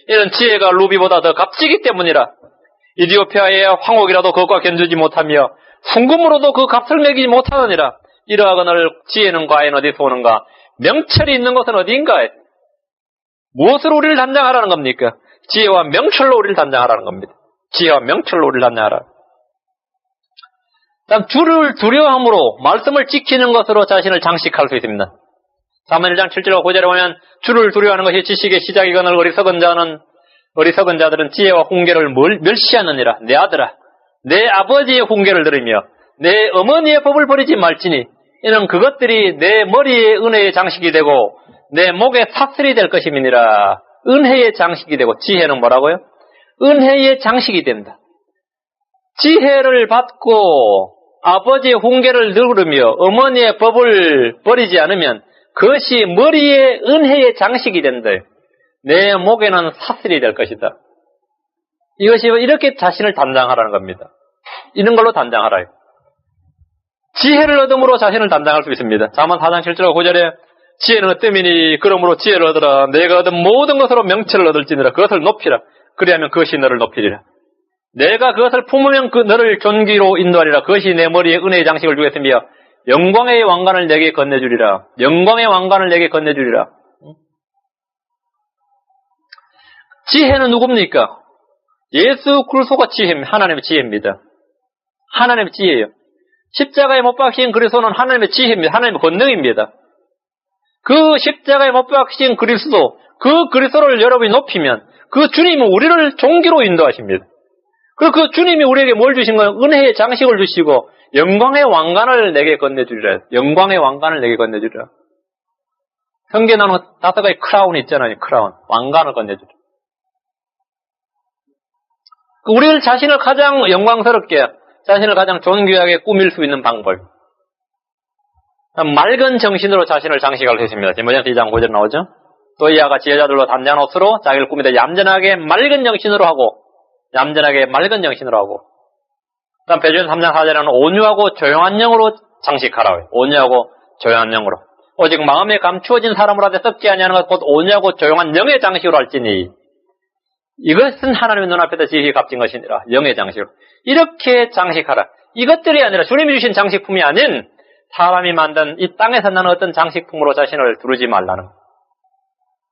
이는 지혜가 루비보다 더 값지기 때문이라. 이디오피아의 황옥이라도 그것과 견주지 못하며 순금으로도 그 값을 매기지 못하느니라. 이러하거늘 지혜는 과연 어디서 오는가? 명철이 있는 것은 어디인가? 무엇으로 우리를 단장하라는 겁니까? 지혜와 명철로 우리를 단장하라는 겁니다. 지혜와 명철로 우리를 단장하라. 다음 주를 두려워함으로 말씀을 지키는 것으로 자신을 장식할 수 있습니다. 사무엘 1장 7절과 9절에 보면 주를 두려워하는 것이 지식의 시작이거늘 어리석은 자들은 지혜와 훈계를 멸시하느니라. 내 아들아 내 아버지의 훈계를 들으며 내 어머니의 법을 버리지 말지니 이는 그것들이 내 머리에 은혜의 장식이 되고 내 목에 사슬이 될 것임이니라. 은혜의 장식이 되고 지혜는 뭐라고요? 은혜의 장식이 된다. 지혜를 받고 아버지의 훈계를 들으며 어머니의 법을 버리지 않으면 그것이 머리에 은혜의 장식이 된다. 내 목에는 사슬이 될 것이다. 이것이 이렇게 자신을 단장하라는 겁니다. 이런 걸로 단장하라요. 지혜를 얻음으로 자신을 단장할 수 있습니다. 잠언 4장 7절과 9절에 지혜는 어떠미니 그러므로 지혜를 얻으라. 내가 얻은 모든 것으로 명철을 얻을지니라. 그것을 높이라. 그리하면 그것이 너를 높이리라. 내가 그것을 품으면 너를 존귀로 인도하리라. 그것이 내 머리에 은혜의 장식을 주겠으며 영광의 왕관을 내게 건네주리라. 영광의 왕관을 내게 건네주리라. 지혜는 누굽니까? 예수 그리스도가 지혜입니다. 하나님의 지혜입니다. 하나님의 지혜예요. 십자가에 못 박힌 그리스도는 하나님의 지혜입니다. 하나님의 권능입니다. 그 십자가에 못 박힌 그리스도, 그 그리스도를 여러분이 높이면 그 주님은 우리를 존귀로 인도하십니다. 그리고 그 주님이 우리에게 뭘 주신 거예요? 은혜의 장식을 주시고 영광의 왕관을 내게 건네주리라. 영광의 왕관을 내게 건네주리라. 성경에 나오는 5가지 크라운이 있잖아요. 크라운. 왕관을 건네주리라. 우리를 자신을 가장 영광스럽게, 자신을 가장 존귀하게 꾸밀 수 있는 방법. 맑은 정신으로 자신을 장식할 수 있습니다. 디모데전서 2장 9절 나오죠? 또이아가 지혜자들로 단장한 옷으로 자기를 꾸미되 얌전하게 맑은 정신으로 하고, 얌전하게 맑은 정신으로 하고. 그다음 베드로전서 3장 4절에는 온유하고 조용한 영으로 장식하라. 온유하고 조용한 영으로. 오직 마음에 감추어진 사람으로 하되 썩지 아니하는 것 곧 온유하고 조용한 영의 장식으로 할지니. 이것은 하나님의 눈앞에서 지혜가 값진 것이니라. 영의 장식으로. 이렇게 장식하라. 이것들이 아니라 주님이 주신 장식품이 아닌 사람이 만든 이 땅에서 나는 어떤 장식품으로 자신을 두르지 말라는 것.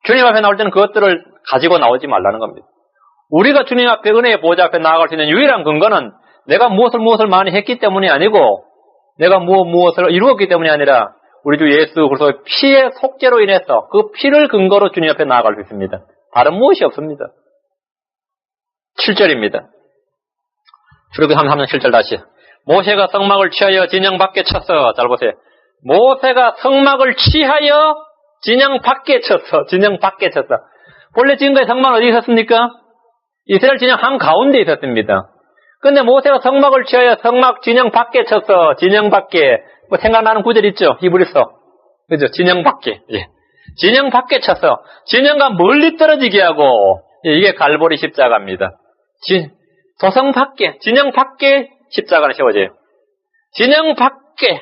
주님 앞에 나올 때는 그것들을 가지고 나오지 말라는 겁니다. 우리가 주님 앞에 은혜의 보좌 앞에 나아갈 수 있는 유일한 근거는 내가 무엇을 많이 했기 때문이 아니고 내가 무엇을 이루었기 때문이 아니라 우리 주 예수 그리스도의 피의 속죄로 인해서 그 피를 근거로 주님 앞에 나아갈 수 있습니다. 다른 무엇이 없습니다. 7절입니다. 출애굽기 3장 7절 다시. 모세가 성막을 취하여 진영 밖에 쳤어. 잘 보세요. 모세가 성막을 취하여 진영 밖에 쳤어. 진영 밖에 쳤어. 본래 지금까지 성막은 어디 있었습니까? 이스라엘 진영 한가운데 있었습니다. 근데 모세가 성막을 취하여 성막 진영 밖에 쳤어. 진영 밖에. 뭐 생각나는 구절 있죠? 히브리서. 그죠? 진영 밖에. 예. 진영 밖에 쳤어. 진영과 멀리 떨어지게 하고. 예, 이게 갈보리 십자가입니다. 도성 밖에, 진영 밖에 십자가는 세워져요. 진영 밖에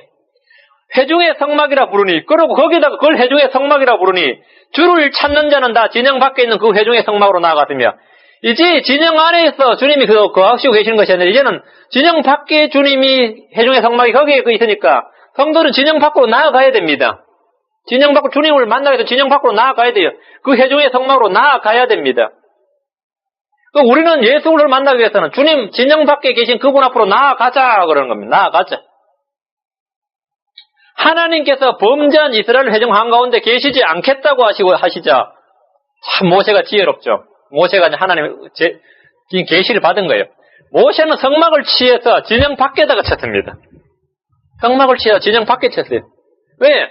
회중의 성막이라 부르니, 그리고 거기다가 그걸 회중의 성막이라 부르니 주를 찾는 자는 다 진영 밖에 있는 그 회중의 성막으로 나아갔으며, 이제 진영 안에서 주님이 거하시고 계시는 것이 아니라 이제는 진영 밖에 주님이 회중의 성막이 거기에 있으니까 성도는 진영 밖으로 나아가야 됩니다. 진영 밖으로 주님을 만나기 위해서 진영 밖으로 나아가야 돼요. 그 회중의 성막으로 나아가야 됩니다. 우리는 예수를 만나기 위해서는 주님 진영 밖에 계신 그분 앞으로 나아가자 그러는 겁니다. 나아가자. 하나님께서 범죄한 이스라엘 회중 한가운데 계시지 않겠다고 하시자 참 모세가 지혜롭죠. 모세가 하나님의 계시를 받은 거예요. 모세는 성막을 취해서 진영 밖에다가 쳤습니다. 성막을 취해서 진영 밖에 쳤어요. 왜?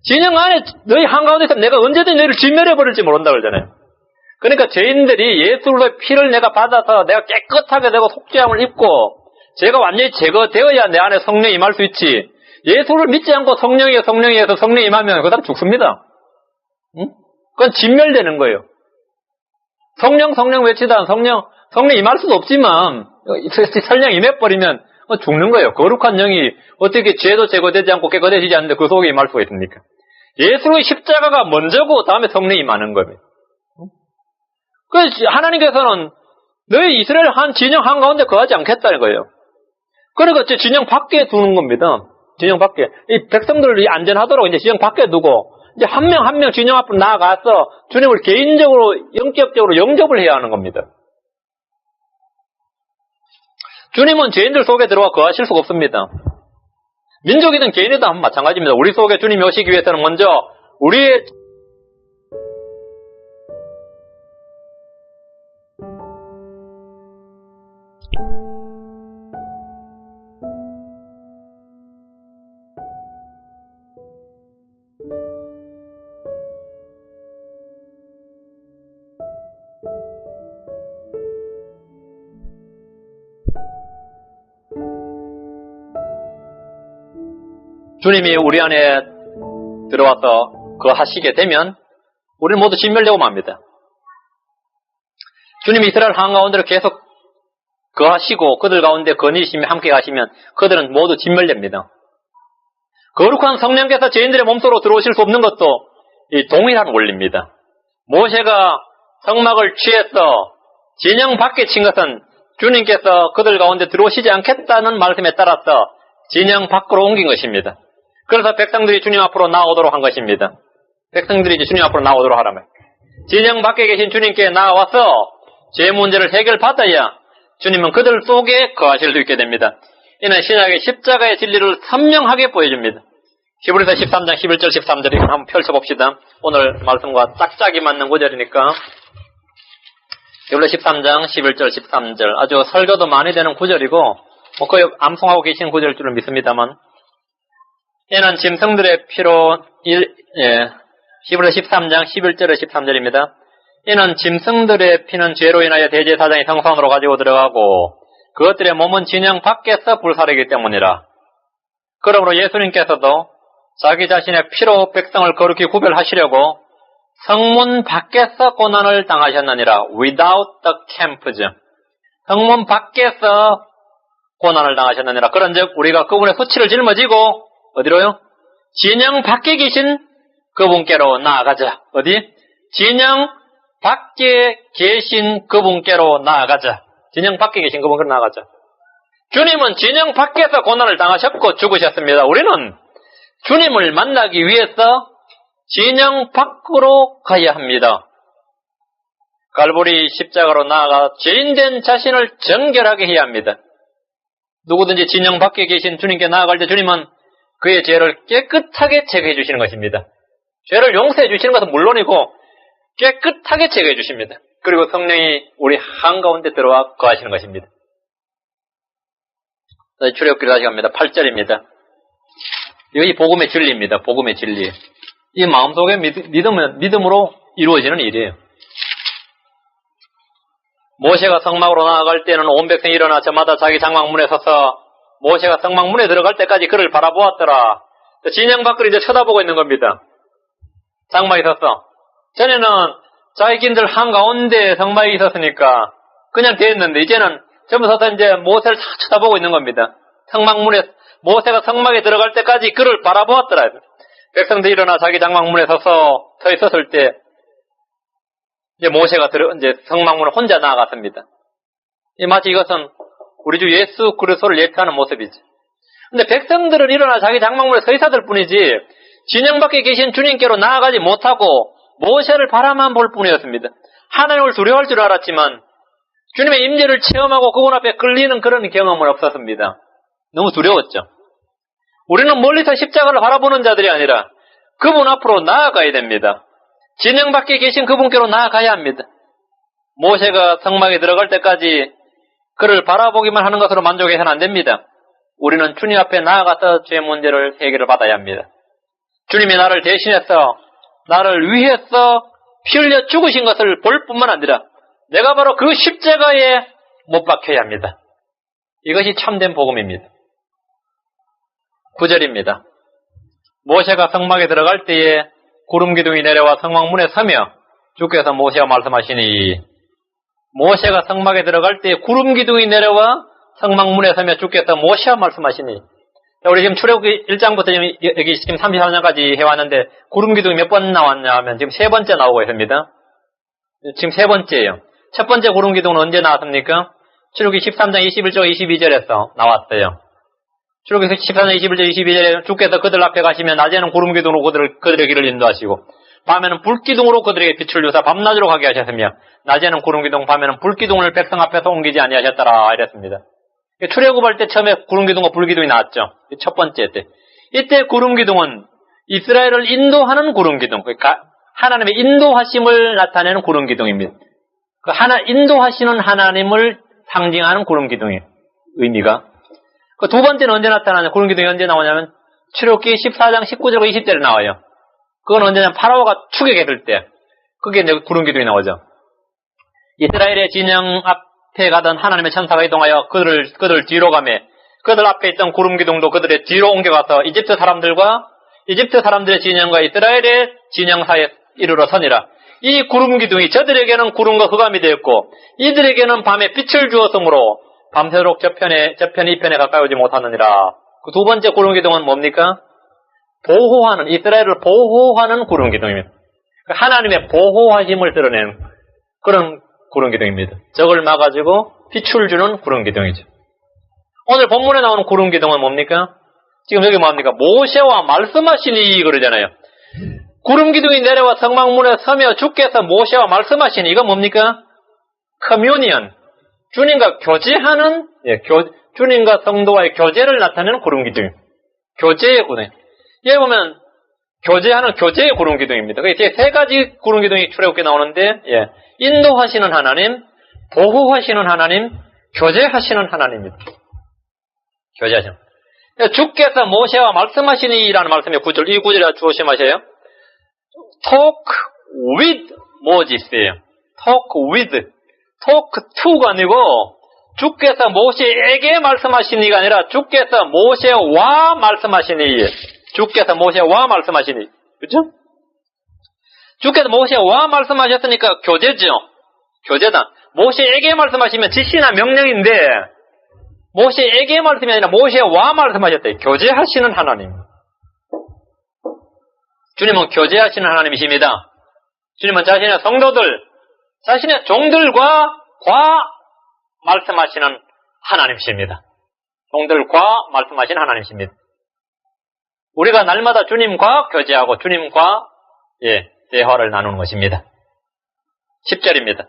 진영 안에 너희 한가운데서 내가 언제든 너희를 진멸해버릴지 모른다 그러잖아요. 그러니까 죄인들이 예수의 피를 내가 받아서 내가 깨끗하게 되고 속죄함을 입고 제가 완전히 제거되어야 내 안에 성령이 임할 수 있지. 예수를 믿지 않고 성령이에서 성령이 임하면 그 사람 죽습니다. 응? 그건 진멸되는 거예요. 성령 외치다 성령 임할 수도 없지만 설령 임해버리면 죽는 거예요. 거룩한 영이 어떻게 죄도 제거되지 않고 깨끗해지지 않는데 그 속에 임할 수가 있습니까? 예수의 십자가가 먼저고 다음에 성령이 임하는 겁니다. 그래서 하나님께서는 너희 이스라엘 한 진영 한가운데 거하지 않겠다는 거예요. 그러니까 진영 밖에 두는 겁니다. 진영 밖에. 이 백성들이 안전하도록 이제 진영 밖에 두고 이제 한 명 한 명 진영 앞으로 나아가서 주님을 개인적으로 영적으로 영접을 해야 하는 겁니다. 주님은 죄인들 속에 들어와 거하실 수가 없습니다. 민족이든 개인이든 마찬가지입니다. 우리 속에 주님이 오시기 위해서는 먼저 우리의 주님이 우리 안에 들어와서 거하시게 되면 우리는 모두 진멸되고 맙니다. 주님이 이스라엘 한가운데로 계속 거하시고 그들 가운데 거니시며 함께 가시면 그들은 모두 진멸됩니다. 거룩한 성령께서 죄인들의 몸속으로 들어오실 수 없는 것도 이 동일한 원리입니다. 모세가 성막을 취해서 진영 밖에 친 것은 주님께서 그들 가운데 들어오시지 않겠다는 말씀에 따라서 진영 밖으로 옮긴 것입니다. 그래서 백성들이 주님 앞으로 나오도록 한 것입니다. 백성들이 이제 주님 앞으로 나오도록 하라면 진영 밖에 계신 주님께 나와서 죄 문제를 해결받아야 주님은 그들 속에 거하실 수 있게 됩니다. 이는 신약의 십자가의 진리를 선명하게 보여줍니다. 히브리서 13장 11절 13절을 한번 펼쳐봅시다. 오늘 말씀과 짝짝이 맞는 구절이니까 히브리서 13장 11절 13절 아주 설교도 많이 되는 구절이고 거의 암송하고 계신 구절일 줄은 믿습니다만 이는 짐승들의 피로 히브리서 13장 11절에 13절입니다. 이는 짐승들의 피는 죄로 인하여 대제사장이 성소안으로 가지고 들어가고 그것들의 몸은 진영 밖에서 불사르기 때문이라. 그러므로 예수님께서도 자기 자신의 피로 백성을 거룩히 구별하시려고 성문 밖에서 고난을 당하셨느니라. Without the camps. 성문 밖에서 고난을 당하셨느니라. 그런즉 우리가 그분의 수치를 짊어지고 어디로요? 진영 밖에 계신 그분께로 나아가자. 어디? 진영 밖에 계신 그분께로 나아가자. 진영 밖에 계신 그분께로 나아가자. 주님은 진영 밖에서 고난을 당하셨고 죽으셨습니다. 우리는 주님을 만나기 위해서 진영 밖으로 가야 합니다. 갈보리 십자가로 나아가 죄인된 자신을 정결하게 해야 합니다. 누구든지 진영 밖에 계신 주님께 나아갈 때 주님은 그의 죄를 깨끗하게 제거해 주시는 것입니다. 죄를 용서해 주시는 것은 물론이고 깨끗하게 제거해 주십니다. 그리고 성령이 우리 한가운데 들어와 거하시는 것입니다. 출애굽기 다시 갑니다. 8절입니다. 이것이 복음의 진리입니다. 복음의 진리. 이 마음속에 믿음으로 이루어지는 일이에요. 모세가 성막으로 나아갈 때는 온 백성이 일어나 저마다 자기 장막문에 서서 모세가 성막문에 들어갈 때까지 그를 바라보았더라. 진영 밖을 이제 쳐다보고 있는 겁니다. 장막에 섰어. 전에는 자기들 한가운데 성막에 있었으니까 그냥 됐는데 이제는 전부 서서 이제 모세를 다 쳐다보고 있는 겁니다. 성막문에 모세가 성막에 들어갈 때까지 그를 바라보았더라. 백성들이 일어나 자기 장막문에 서 있었을 때 이제 모세가 이제 성막문에 혼자 나아갔습니다. 마치 이것은 우리 주 예수 그리스도를 예표하는 모습이지. 근데 백성들은 일어나 자기 장막문에 서 있었을 뿐이지 진영 밖에 계신 주님께로 나아가지 못하고 모세를 바라만 볼 뿐이었습니다. 하나님을 두려워할 줄 알았지만 주님의 임재를 체험하고 그분 앞에 끌리는 그런 경험은 없었습니다. 너무 두려웠죠. 우리는 멀리서 십자가를 바라보는 자들이 아니라 그분 앞으로 나아가야 됩니다. 진영 밖에 계신 그분께로 나아가야 합니다. 모세가 성막에 들어갈 때까지 그를 바라보기만 하는 것으로 만족해서는 안 됩니다. 우리는 주님 앞에 나아가서 죄 문제를 해결을 받아야 합니다. 주님이 나를 대신해서 나를 위해서 피 흘려 죽으신 것을 볼 뿐만 아니라 내가 바로 그 십자가에 못 박혀야 합니다. 이것이 참된 복음입니다. 9절입니다. 모세가 성막에 들어갈 때에 구름 기둥이 내려와 성막문에 서며 주께서 모세와 말씀하시니 모세가 성막에 들어갈 때에 구름 기둥이 내려와 성막문에 서며 주께서 모세와 말씀하시니 우리 지금 출애굽기 1장부터 여기 지금 34장까지 해왔는데 구름 기둥이 몇 번 나왔냐 하면 지금 세 번째 나오고 있습니다. 지금 세 번째예요. 첫 번째 구름 기둥은 언제 나왔습니까? 출애굽기 13장 21절 22절에서 나왔어요. 출애굽기 14장 21절 22절에 주께서 그들 앞에 가시면 낮에는 구름 기둥으로 그들의 길을 인도하시고 밤에는 불 기둥으로 그들에게 빛을 주사 밤낮으로 가게 하셨으며 낮에는 구름 기둥 밤에는 불 기둥을 백성 앞에서 옮기지 아니하셨더라 이랬습니다. 출애굽할 때 처음에 구름 기둥과 불 기둥이 나왔죠. 첫 번째 때. 이때 구름 기둥은 이스라엘을 인도하는 구름 기둥, 그러니까 하나님의 인도하심을 나타내는 구름 기둥입니다. 그 인도하시는 하나님을 상징하는 구름 기둥이에요. 의미가. 그 두 번째는 언제 나타나냐? 구름 기둥이 언제 나오냐면 출애굽기 14장 19절과 20절에 나와요. 그건 언제냐면 파라오가 추격했을 때 그게 이제 구름 기둥이 나오죠. 이스라엘의 진영 앞에 가던 하나님의 천사가 이동하여 그들 뒤로 가매 그들 앞에 있던 구름 기둥도 그들의 뒤로 옮겨가서 이집트 사람들의 진영과 이스라엘의 진영 사이에 이르러 서니라. 이 구름 기둥이 저들에게는 구름과 흑암이 되었고 이들에게는 밤에 빛을 주었으므로 밤새도록 저편이 이 편에 가까이 오지 못하느니라. 그 두 번째 구름 기둥은 뭡니까? 보호하는, 이스라엘을 보호하는 구름기둥입니다. 하나님의 보호하심을 드러내는 그런 구름기둥입니다. 적을 막아주고 빛을 주는 구름기둥이죠. 오늘 본문에 나오는 구름기둥은 뭡니까? 지금 여기 뭡니까? 모세와 말씀하시니 그러잖아요. 구름기둥이 내려와 성막문에 서며 주께서 모세와 말씀하시니 이건 뭡니까? 커뮤니언, 주님과 교제하는, 주님과 성도와의 교제를 나타내는 구름기둥. 교제의 구름. 여기 보면 교제하는 교제의 구름기둥입니다. 이게 세 가지 구름기둥이 출애굽기에 나오는데, 인도하시는 하나님, 보호하시는 하나님, 교제하시는 하나님입니다. 교제하시는. 주께서 모세와 말씀하시니라는 말씀이 9절, 이 구절에 조심하셔요. talk with Moses예요. talk with, talk to가 아니고 주께서 모세에게 말씀하시니가 아니라 주께서 모세와 말씀하시니. 주께서 모세와 말씀하시니. 그렇죠? 주께서 모세와 말씀하셨으니까 교제죠. 교제다. 모세에게 말씀하시면 지시나 명령인데 모세에게 말씀이 아니라 모세와 말씀하셨대. 교제하시는 하나님. 주님은 교제하시는 하나님이십니다. 주님은 자신의 성도들, 자신의 종들과 말씀하시는 하나님이십니다. 종들과 말씀하시는 하나님이십니다. 우리가 날마다 주님과 교제하고 주님과 대화를 나누는 것입니다. 10절입니다.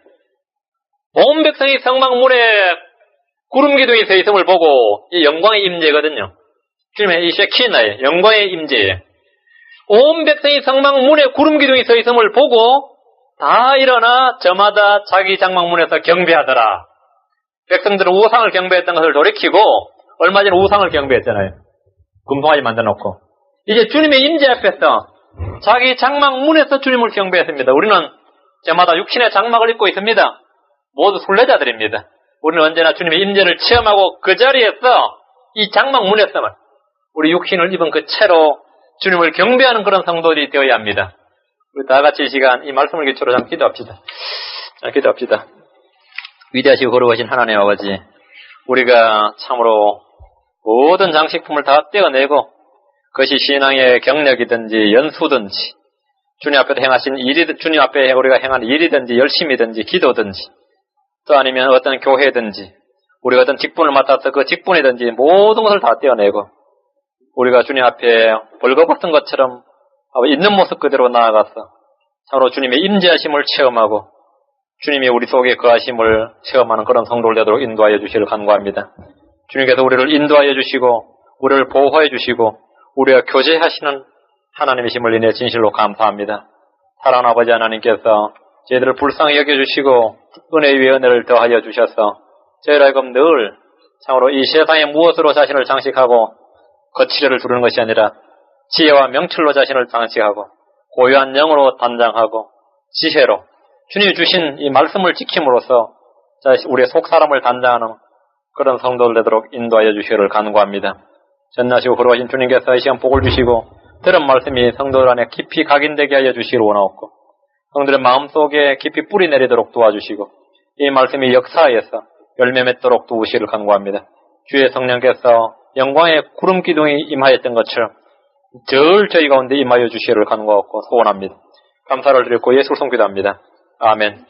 온 백성이 성막문에 구름기둥이 서 있음을 보고 이 영광의 임재거든요. 주님의 이 쉐키나의 영광의 임재예요. 온 백성이 성막문에 구름기둥이 서 있음을 보고 다 일어나 저마다 자기 장막문에서 경배하더라. 백성들은 우상을 경배했던 것을 돌이키고 얼마 전에 우상을 경배했잖아요. 금송아지 만들어놓고 이제 주님의 임재 앞에서 자기 장막문에서 주님을 경배했습니다. 우리는 저마다 육신의 장막을 입고 있습니다. 모두 순례자들입니다. 우리는 언제나 주님의 임재를 체험하고 그 자리에서 이 장막문에서만 우리 육신을 입은 그 채로 주님을 경배하는 그런 성도들이 되어야 합니다. 우리 다 같이 이 시간 이 말씀을 기초로 잠깐 기도합시다. 기도합시다. 위대하시고 거룩하신 하나님 아버지, 우리가 참으로 모든 장식품을 다 떼어내고 그것이 신앙의 경력이든지 연수든지 주님 앞에 행하신 일이든 주님 앞에 우리가 행한 일이든지 열심이든지 기도든지 또 아니면 어떤 교회든지 우리가 어떤 직분을 맡아서 그 직분이든지 모든 것을 다 떼어내고 우리가 주님 앞에 벌거벗은 것처럼 있는 모습 그대로 나아가서 참으로 주님의 임재하심을 체험하고 주님이 우리 속에 거하심을 체험하는 그런 성도를 되도록 인도하여 주시기를 간구합니다. 주님께서 우리를 인도하여 주시고 우리를 보호해 주시고 우리가 교제하시는 하나님이심을 인해 진실로 감사합니다. 사랑하는 아버지 하나님께서 저희들을 불쌍히 여겨주시고 은혜 위에 은혜를 더하여 주셔서 저희를 하여금 늘 참으로 이 세상에 무엇으로 자신을 장식하고 거칠애를 두르는 것이 아니라 지혜와 명철로 자신을 장식하고 고요한 영으로 단장하고 지혜로 주님이 주신 이 말씀을 지킴으로써 우리의 속사람을 단장하는 그런 성도들 되도록 인도하여 주시기를 간구합니다. 전나시고 거룩하신 주님께서 이 시간 복을 주시고 들은 말씀이 성도들 안에 깊이 각인되게 하여 주시기를 원하옵고 성도들의 마음속에 깊이 뿌리 내리도록 도와주시고 이 말씀이 역사에서 열매 맺도록 도우시기를 간구합니다. 주의 성령께서 영광의 구름기둥이 임하였던 것처럼 늘 저희 가운데 임하여 주시기를 간구하고 소원합니다. 감사를 드리고 예수를 섬기도합니다. 아멘.